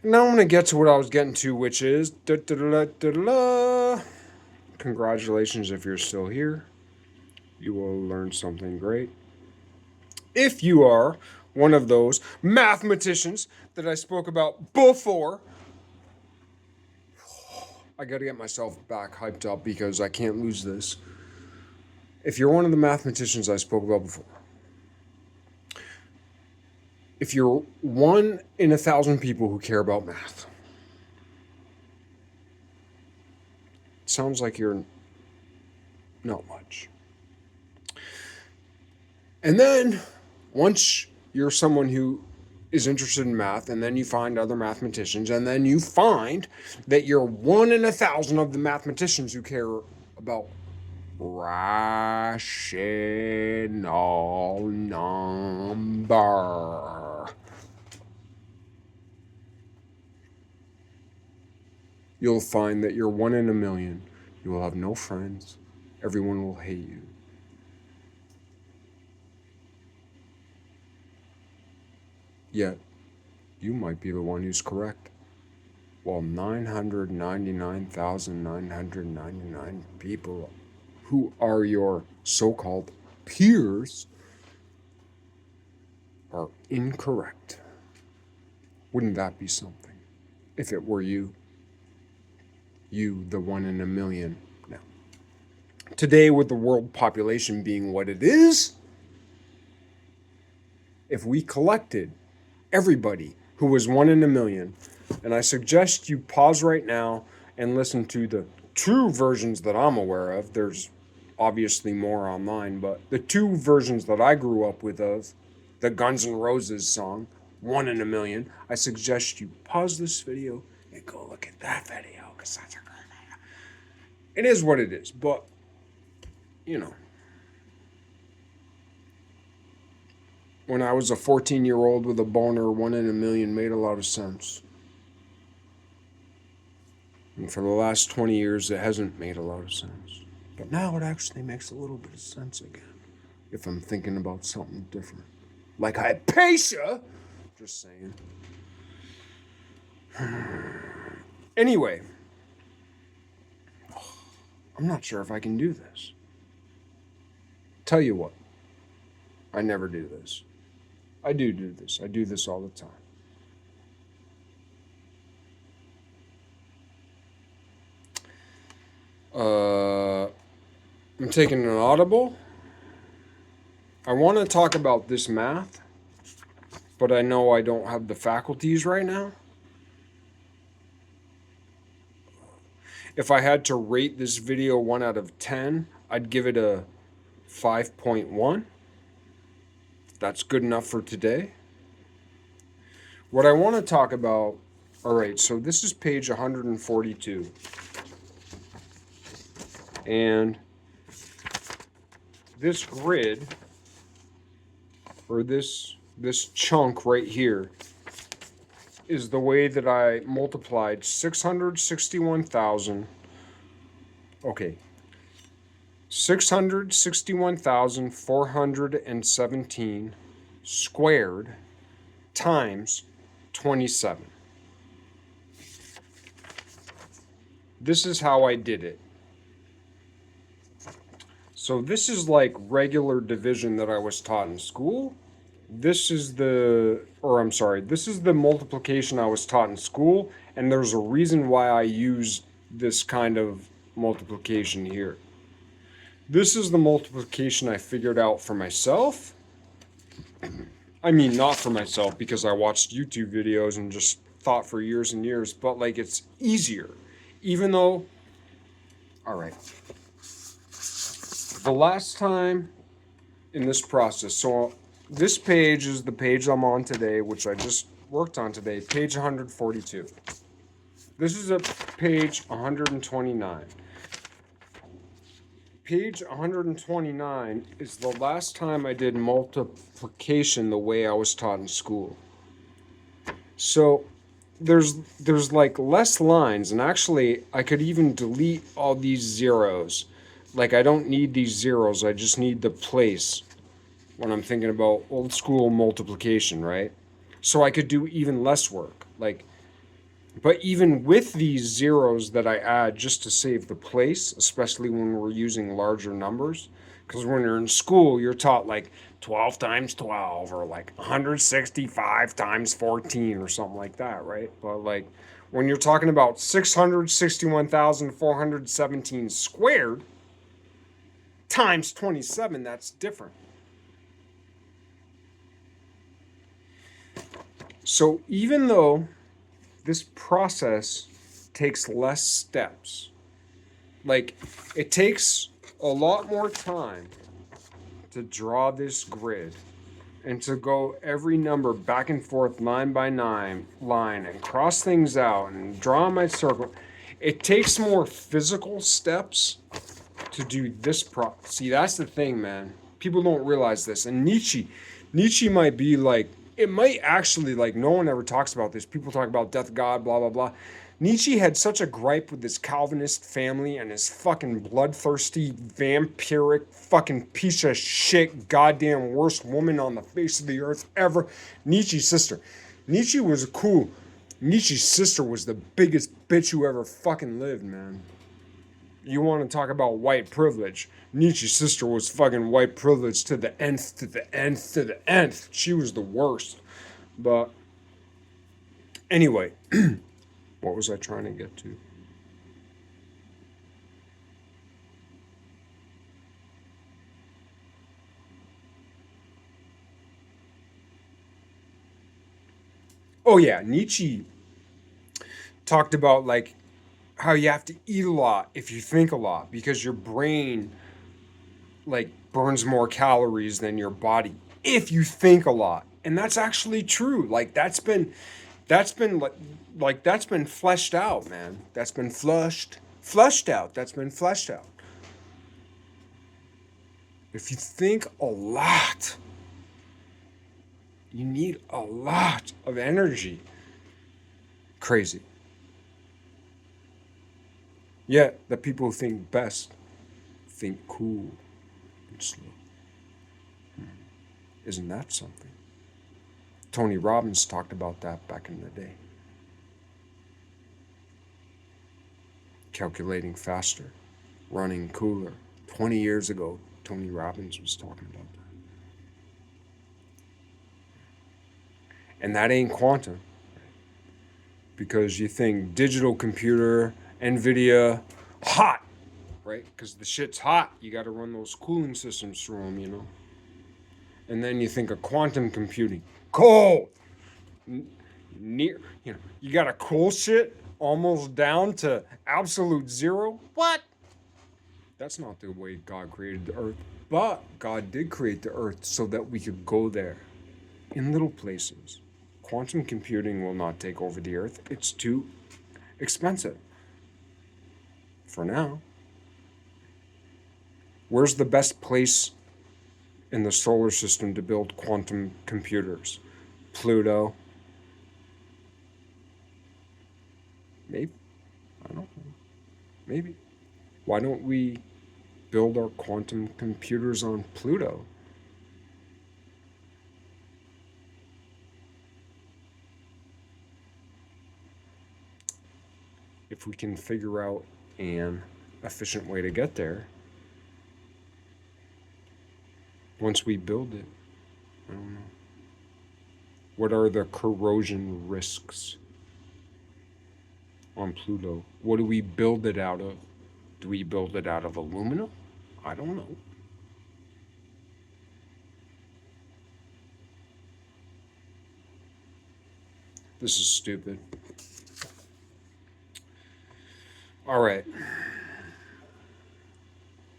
Now I'm going to get to what I was getting to, which is congratulations if you're still here. You will learn something great. If you are one of those mathematicians that I spoke about before, I got to get myself back hyped up because I can't lose this. If you're one of the mathematicians I spoke about before, if you're 1 in 1,000 people who care about math, it sounds like you're not much. And then once you're someone who is interested in math, and then you find other mathematicians, and then you find that you're 1 in 1,000 of the mathematicians who care about rational number. You'll find that you're 1 in a million. You will have no friends. Everyone will hate you. Yet, you might be the one who's correct. While 999,999 people who are your so-called peers are incorrect. Wouldn't that be something? If it were you, the 1 in a million. Now, today with the world population being what it is, if we collected everybody who was 1 in a million, and I suggest you pause right now and listen to the 2 versions that I'm aware of. There's obviously more online, but the 2 versions that I grew up with of the Guns N' Roses song, 1 in a million, I suggest you pause this video and go look at that video, because that's a good video. It is what it is, but, you know. When I was a 14-year-old with a boner, 1 in a million made a lot of sense. And for the last 20 years, it hasn't made a lot of sense. But now it actually makes a little bit of sense again, if I'm thinking about something different. Like Hypatia! Just saying. Anyway. I'm not sure if I can do this. Tell you what. I never do this. I do this. I do this all the time. I'm taking an audible. I want to talk about this math, but I know I don't have the faculties right now. If I had to rate this video 1 out of 10, I'd give it a 5.1. That's good enough for today. What I want to talk about, all right, so this is page 142. And this grid, or this chunk right here, is the way that I multiplied 661,417 squared times 27. This is how I did it. So this is like regular division that I was taught in school. This is the multiplication I was taught in school, and there's a reason why I use this kind of multiplication here. This is the multiplication I figured out for myself. I mean, not for myself, because I watched YouTube videos and just thought for years and years, but like it's easier. Even though, all right, the last time in this process, so this page is the page I'm on today, which I just worked on today, page 142. This is a page 129. Page 129 is the last time I did multiplication the way I was taught in school. So there's like less lines, and actually I could even delete all these zeros. Like I don't need these zeros, I just need the place when I'm thinking about old school multiplication, right? So I could do even less work. Like, but even with these zeros that I add just to save the place, especially when we're using larger numbers, because when you're in school, you're taught like 12 times 12 or like 165 times 14 or something like that, right? But like when you're talking about 661,417 squared times 27, that's different. So even though this process takes less steps, like it takes a lot more time to draw this grid and to go every number back and forth line by line and cross things out and draw my circle. It takes more physical steps to do this see, that's the thing, man. People don't realize this. And Nietzsche might be like, it might actually, like, no one ever talks about this. People talk about death, God, blah blah blah. Nietzsche had such a gripe with his Calvinist family and his fucking bloodthirsty, vampiric, fucking piece of shit, goddamn worst woman on the face of the earth ever. Nietzsche's sister. Nietzsche was cool. Nietzsche's sister was the biggest bitch who ever fucking lived, man. You want to talk about white privilege? Nietzsche's sister was fucking white privilege to the nth, to the nth, to the nth. She was the worst. But anyway, what was I trying to get to? Oh yeah, Nietzsche talked about like how you have to eat a lot if you think a lot because your brain like burns more calories than your body if you think a lot. And that's actually true. Like that's been fleshed out, man. That's been flushed out. That's been fleshed out. If you think a lot, you need a lot of energy. Crazy. Yet the people who think best think cool and slow. Isn't that something? Tony Robbins talked about that back in the day. Calculating faster, running cooler. 20 years ago, Tony Robbins was talking about that. And that ain't quantum. Because you think digital computer, NVIDIA, hot, right? Because the shit's hot. You got to run those cooling systems through them, you know? And then you think of quantum computing, cold. Near, you know, you got to cool shit almost down to absolute zero. What? That's not the way God created the earth. But God did create the earth so that we could go there in little places. Quantum computing will not take over the earth. It's too expensive. For now. Where's the best place in the solar system to build quantum computers? Pluto. Maybe. I don't know. Maybe. Why don't we build our quantum computers on Pluto? If we can figure out an efficient way to get there, once we build it, I don't know. What are the corrosion risks on Pluto? What do we build it out of? Do we build it out of aluminum? I don't know. This is stupid. All right.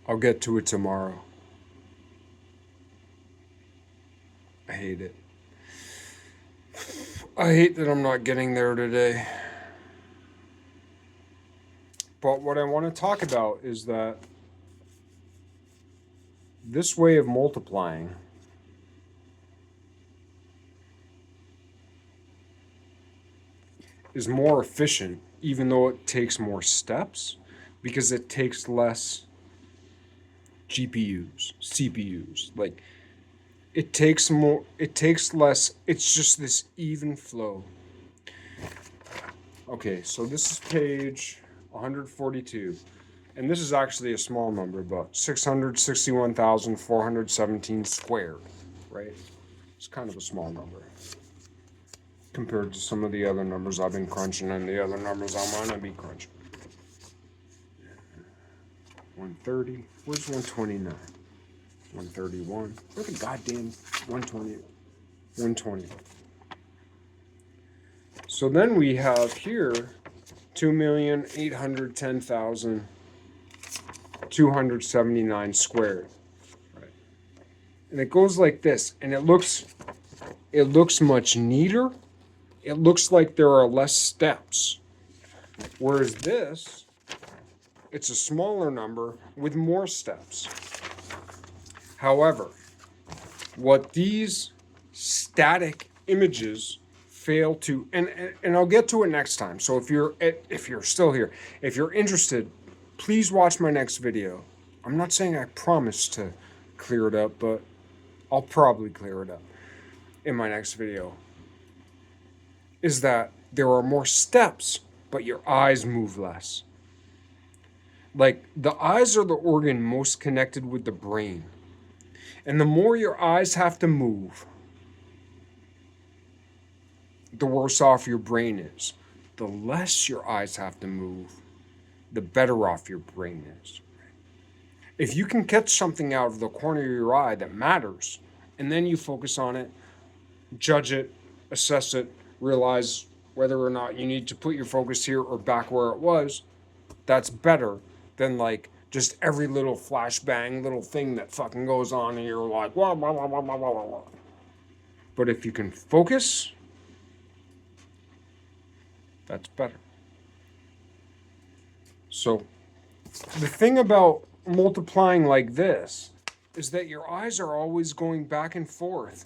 I'll get to it tomorrow. I hate it. I hate that I'm not getting there today. But what I want to talk about is that this way of multiplying is more efficient, even though it takes more steps, because it takes less GPUs, CPUs. Like, it takes less. It's just this even flow. Okay, so this is page 142. And this is actually a small number, but 661,417 squared, right? It's kind of a small number compared to some of the other numbers I've been crunching and the other numbers I'm gonna be crunching. 130. Where's 129? 131. Where's the goddamn 120? 120. So then we have here 2,810,279 squared. Right. And it goes like this, and it looks much neater. It looks like there are less steps. Whereas this, it's a smaller number with more steps. However, what these static images fail to, and I'll get to it next time. So if you're still here, if you're interested, please watch my next video. I'm not saying I promise to clear it up, but I'll probably clear it up in my next video. Is that there are more steps, but your eyes move less. Like, the eyes are the organ most connected with the brain. And the more your eyes have to move, the worse off your brain is. The less your eyes have to move, the better off your brain is. If you can catch something out of the corner of your eye that matters, and then you focus on it, judge it, assess it, realize whether or not you need to put your focus here or back where it was, that's better than like just every little flashbang, little thing that fucking goes on and you're like, wah, wah, wah, wah, wah, wah, wah. But if you can focus, that's better. So the thing about multiplying like this is that your eyes are always going back and forth.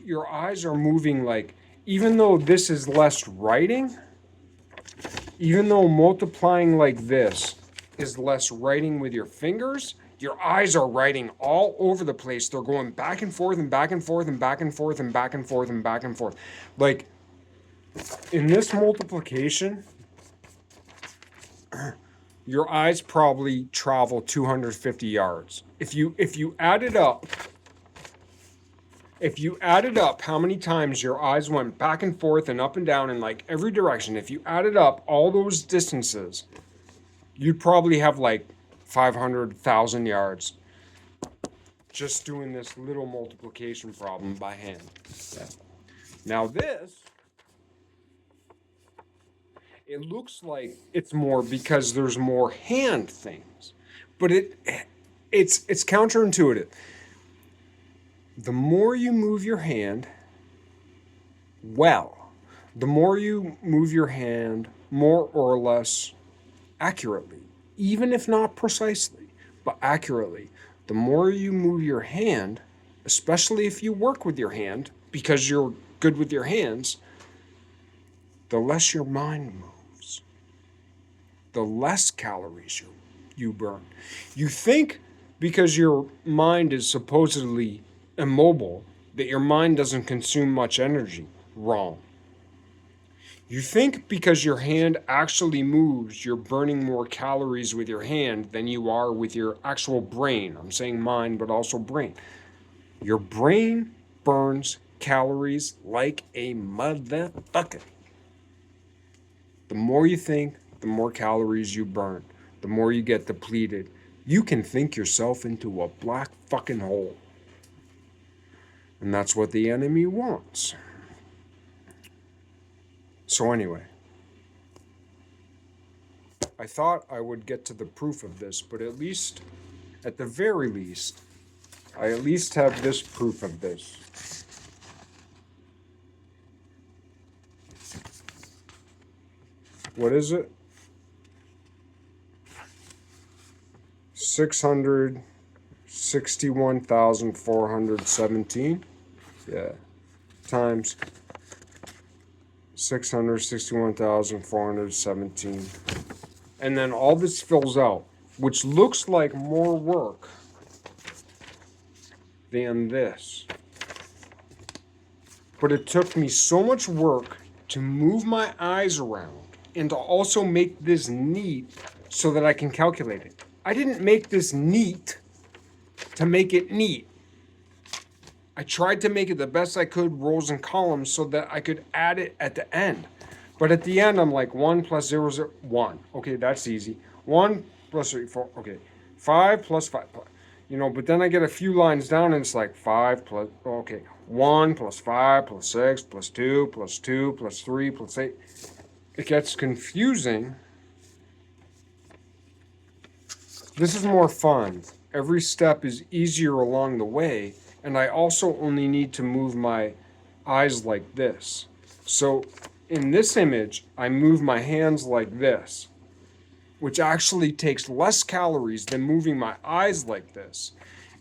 Your eyes are moving, like, even though this is less writing, even though multiplying like this is less writing with your fingers, your eyes are writing all over the place. They're going back and forth and back and forth and back and forth and back and forth and back and forth. Like, in this multiplication, your eyes probably travel 250 yards. If you added up how many times your eyes went back and forth and up and down in like every direction, if you added up all those distances, you'd probably have like 500,000 yards just doing this little multiplication problem by hand. Yeah. Now this, it looks like it's more because there's more hand things, but it's counterintuitive. The more you move your hand, the more you move your hand more or less accurately, even if not precisely, but accurately, the more you move your hand, especially if you work with your hand because you're good with your hands, the less your mind moves, the less calories you burn. You think because your mind is supposedly immobile that your mind doesn't consume much energy. Wrong. You think because your hand actually moves, you're burning more calories with your hand than you are with your actual brain. I'm saying mind, but also brain. Your brain burns calories like a motherfucker. The more you think, the more calories you burn. The more you get depleted. You can think yourself into a black fucking hole. And that's what the enemy wants. So anyway, I thought I would get to the proof of this, but at least, at the very least, I at least have this proof of this. What is it? 661,417. Yeah. Times 661,417. And then all this fills out, which looks like more work than this. But it took me so much work to move my eyes around and to also make this neat so that I can calculate it. I didn't make this neat to make it neat. I tried to make it the best I could, rows and columns, so that I could add it at the end. But at the end, I'm like 1 plus 0, 0, 1. Okay, that's easy. 1 plus 3, 4. Okay, 5 plus 5. You know, but then I get a few lines down and it's like 5 plus, okay, 1 plus 5 plus 6 plus 2 plus 2 plus 3 plus 8. It gets confusing. This is more fun. Every step is easier along the way, and I also only need to move my eyes like this. So in this image, I move my hands like this, which actually takes less calories than moving my eyes like this.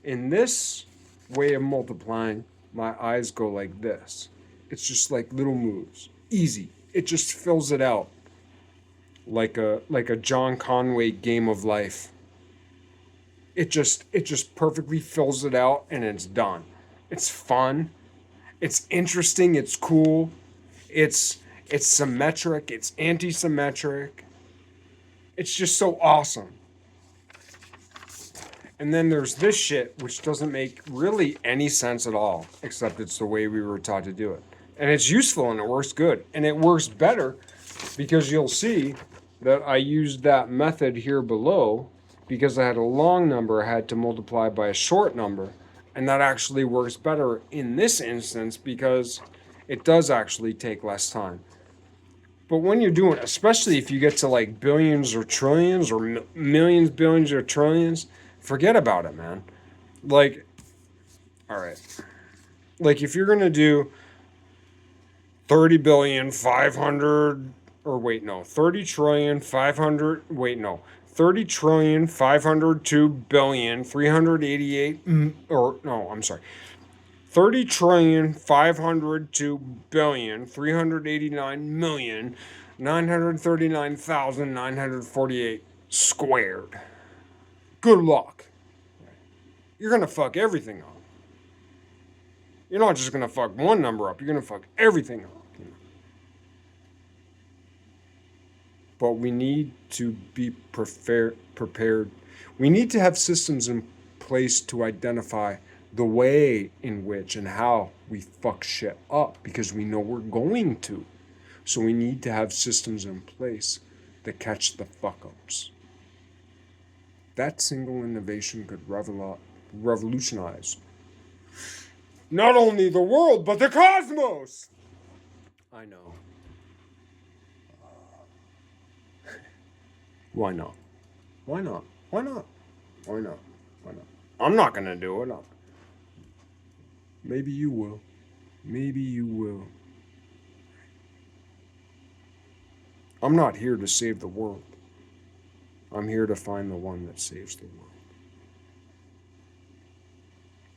In this way of multiplying, my eyes go like this. It's just like little moves, easy. It just fills it out like a John Conway game of life. It just perfectly fills it out and it's done. It's fun. It's interesting. It's cool. It's symmetric. It's anti-symmetric. It's just so awesome. And then there's this shit, which doesn't make really any sense at all, except it's the way we were taught to do it. And it's useful and it works good. And it works better because you'll see that I used that method here below because I had a long number I had to multiply by a short number. And that actually works better in this instance because it does actually take less time. But when you're doing, especially if you get to like billions or trillions or millions, billions or trillions, forget about it, man. Like, all right. Like if you're going to do 30 billion, 500, or wait, no, 30 trillion, 500, wait, no, 30 trillion, 502 billion, 388, or no, I'm sorry. 30 trillion, 502 billion, 389 million, 939,948 squared. Good luck. You're going to fuck everything up. You're not just going to fuck one number up. You're going to fuck everything up. But we need to be prepared. We need to have systems in place to identify the way in which and how we fuck shit up because we know we're going to. So we need to have systems in place that catch the fuck ups. That single innovation could revolutionize not only the world, but the cosmos. I know. Why not? Why not? Why not? Why not? Why not? I'm not going to do it. Maybe you will. Maybe you will. I'm not here to save the world. I'm here to find the one that saves the world.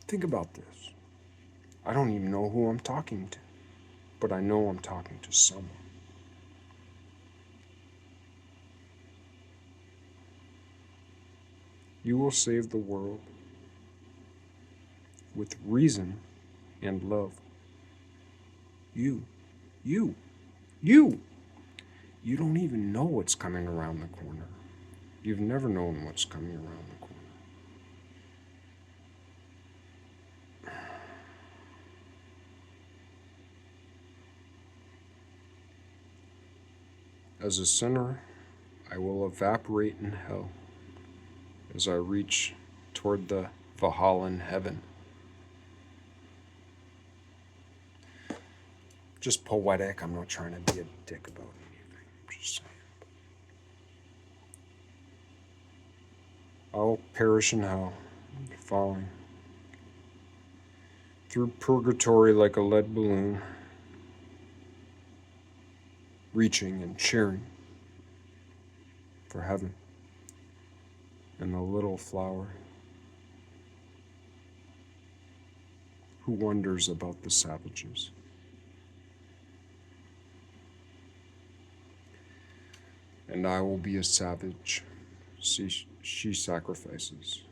Think about this. I don't even know who I'm talking to, but I know I'm talking to someone. You will save the world with reason and love. You don't even know what's coming around the corner. You've never known what's coming around the corner. As a sinner, I will evaporate in hell as I reach toward the Valhallan heaven. Just poetic. I'm not trying to be a dick about anything. I'm just saying. I'll perish in hell, falling through purgatory like a lead balloon, reaching and cheering for heaven and the little flower who wonders about the savages. and I will be a savage. She sacrifices.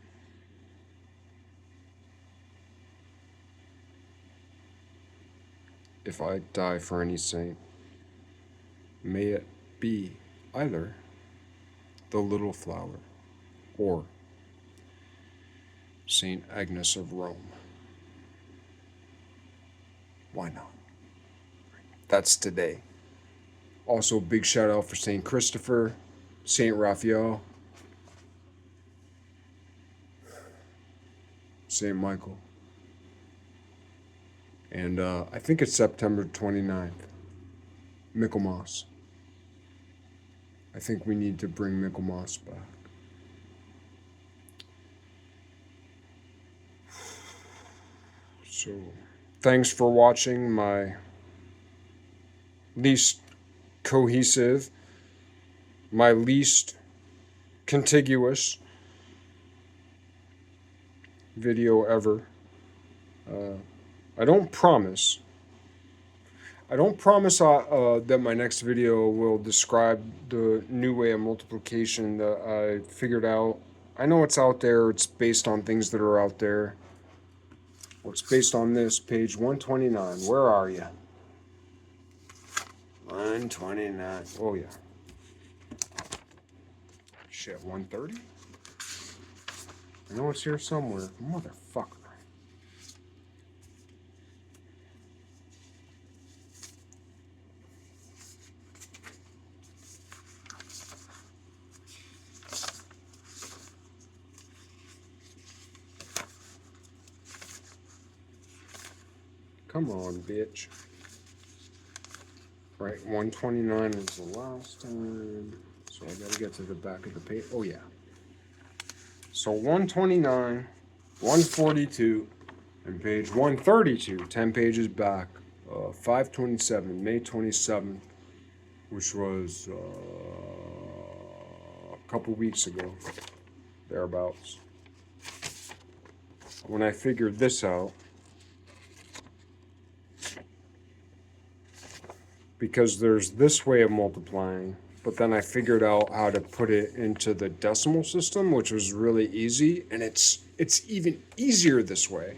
If I die for any saint, may it be either the Little Flower or Saint Agnes of Rome. Why not? That's today. Also, big shout out for Saint Christopher, Saint Raphael, Saint Michael. And I think it's September 29th. Michaelmas. I think we need to bring Michaelmas back. So, thanks for watching my least cohesive, my least contiguous video ever. I don't promise that my next video will describe the new way of multiplication that I figured out. I know it's out there. It's based on things that are out there. Well, it's based on this, page 129. Where are you? 129. Oh, yeah. Shit, 130? I know it's here somewhere. Motherfucker. Come on, bitch. Right, 129 was the last time. So I gotta get to the back of the page. Oh, yeah. So 129, 142, and page 132, 10 pages back, 527, May 27th, which was a couple weeks ago, thereabouts. When I figured this out, because there's this way of multiplying, but then I figured out how to put it into the decimal system, which was really easy, and it's even easier this way,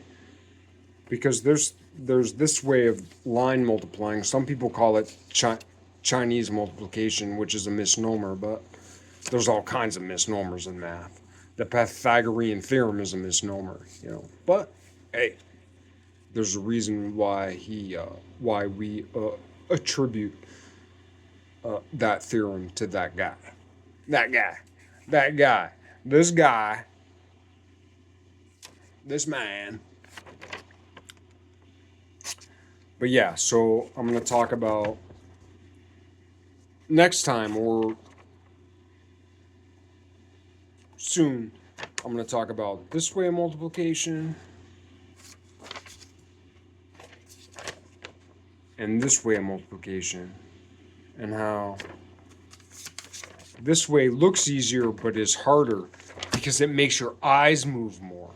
because there's this way of line multiplying. Some people call it Chinese multiplication, which is a misnomer, but there's all kinds of misnomers in math. The Pythagorean theorem is a misnomer, you know. But hey, there's a reason why we attribute that theorem to that guy. This man. But yeah, so I'm going to talk about next time or soon, I'm going to talk about this way of multiplication and this way of multiplication, and how this way looks easier but is harder because it makes your eyes move more.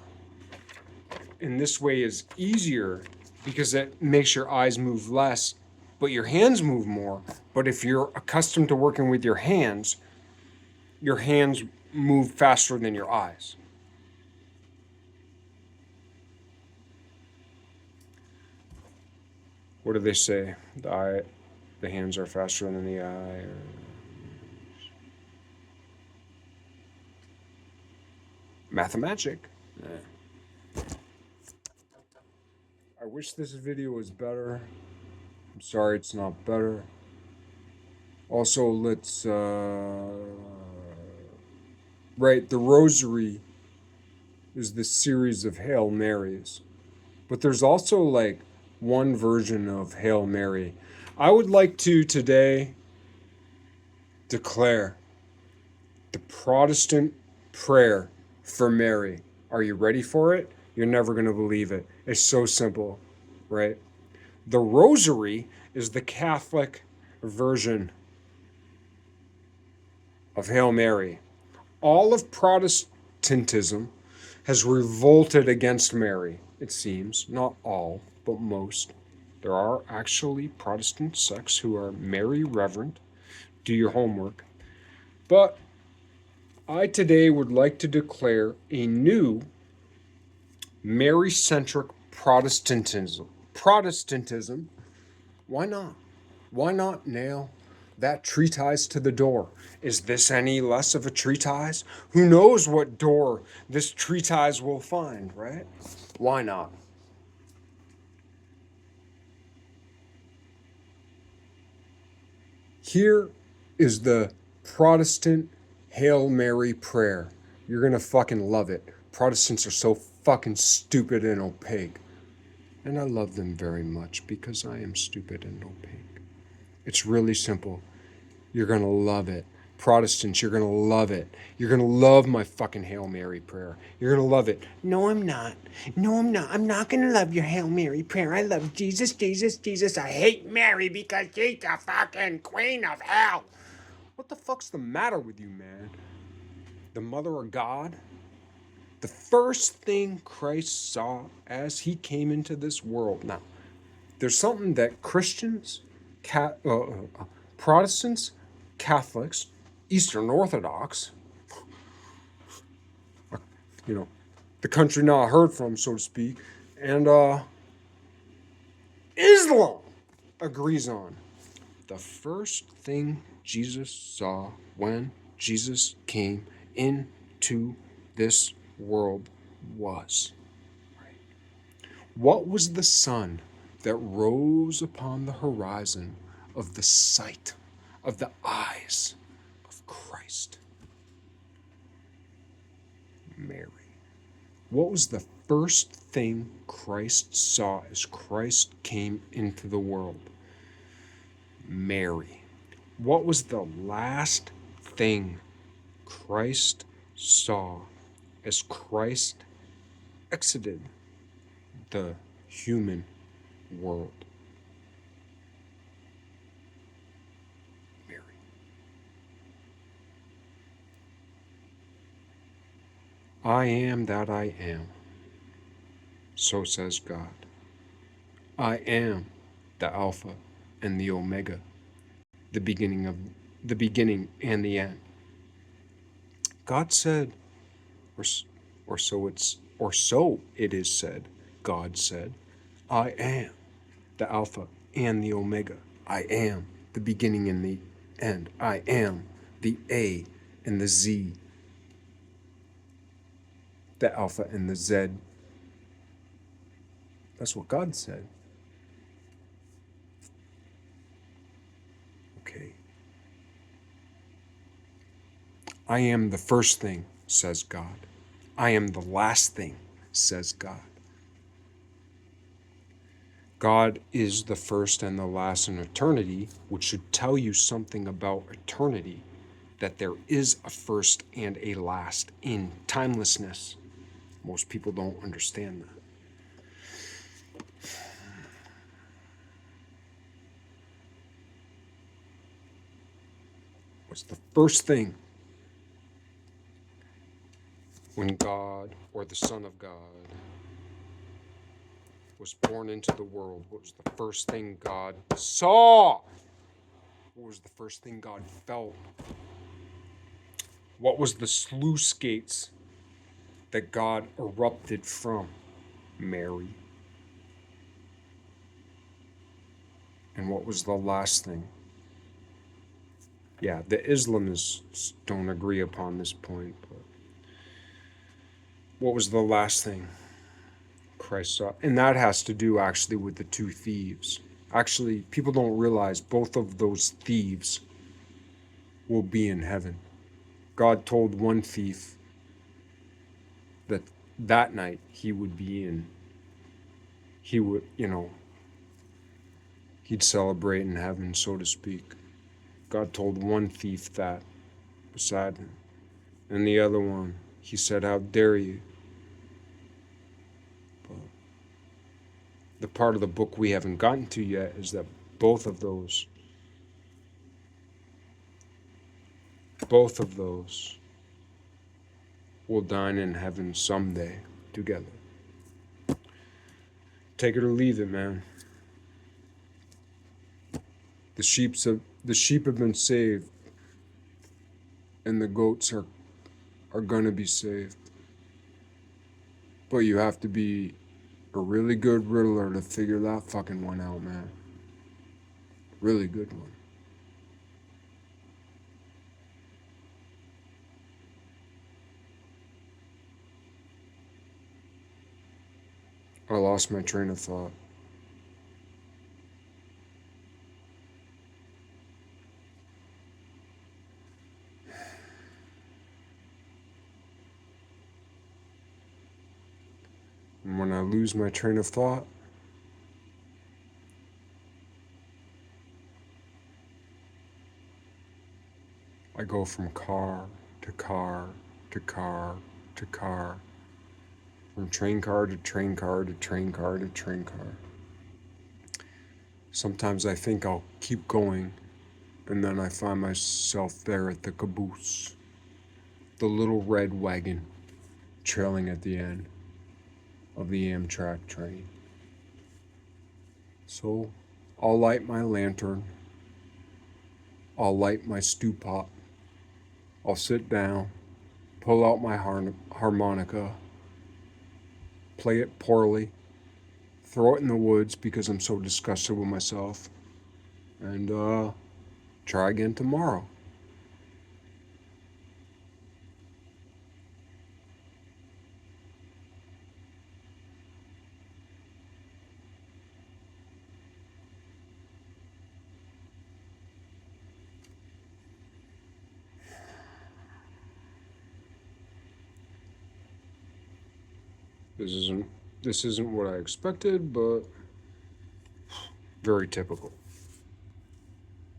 And this way is easier because it makes your eyes move less, but your hands move more. But if you're accustomed to working with your hands move faster than your eyes. What do they say? The hands are faster than the eye. Mathemagic. Yeah. I wish this video was better. I'm sorry it's not better. Also, let's right, the Rosary is the series of Hail Marys. But there's also like one version of Hail Mary. I would like to today declare the Protestant prayer for Mary. Are you ready for it? You're never going to believe it. It's so simple, right? The Rosary is the Catholic version of Hail Mary. All of Protestantism has revolted against Mary, it seems. Not all, but most. There are actually Protestant sects who are Mary reverent. Do your homework. But I today would like to declare a new Mary-centric Protestantism. Protestantism. Why not? Why not nail that treatise to the door? Is this any less of a treatise? Who knows what door this treatise will find, right? Why not? Here is the Protestant Hail Mary prayer. You're gonna fucking love it. Protestants are so fucking stupid and opaque. And I love them very much because I am stupid and opaque. It's really simple. You're gonna love it. Protestants, you're gonna love it. You're gonna love my fucking Hail Mary prayer. You're gonna love it. No, I'm not. No, I'm not. I'm not gonna love your Hail Mary prayer. I love Jesus, Jesus, Jesus. I hate Mary because she's the fucking queen of hell. What the fuck's the matter with you, man? The mother of God? The first thing Christ saw as he came into this world. Now, there's something that Christians, Protestants, Catholics, Eastern Orthodox, the country not heard from, so to speak, and Islam agrees on. The first thing Jesus saw when Jesus came into this world was. What was the sun that rose upon the horizon of the sight of the eyes of Christ? Mary. What was the first thing Christ saw as Christ came into the world? Mary. What was the last thing Christ saw as Christ exited the human world? Mary. I am that I am, so says God. I am the Alpha and the Omega, the beginning and the end. God said, or so it is said, God said, I am the Alpha and the Omega. I am the beginning and the end. I am the A and the Z, the Alpha and the Z. That's what God said. Okay. I am the first thing, says God. I am the last thing, says God. God is the first and the last in eternity, which should tell you something about eternity, that there is a first and a last in timelessness. Most people don't understand that. What's the first thing when God, or the Son of God, was born into the world? What was the first thing God saw? What was the first thing God felt? What was the sluice gates that God erupted from? Mary. And what was the last thing? Yeah, the Islamists don't agree upon this point, but what was the last thing Christ saw? And that has to do actually with the two thieves. Actually, people don't realize both of those thieves will be in heaven. God told one thief that that night he would be in, he would, he'd celebrate in heaven, so to speak. God told one thief that beside him. And the other one, he said, how dare you? But the part of the book we haven't gotten to yet is that both of those will dine in heaven someday together. Take it or leave it, man. The sheep have been saved, and the goats are gonna be saved. But you have to be a really good riddler to figure that fucking one out, man. Really good one. I lost my train of thought. And when I lose my train of thought, I go from car to car to car to car, from train car to train car to train car to train car. Sometimes I think I'll keep going, and then I find myself there at the caboose, the little red wagon trailing at the end of the Amtrak train. So I'll light my lantern, I'll light my stew pot, I'll sit down, pull out my harmonica, play it poorly, throw it in the woods because I'm so disgusted with myself, and try again tomorrow. This isn't what I expected, but very typical.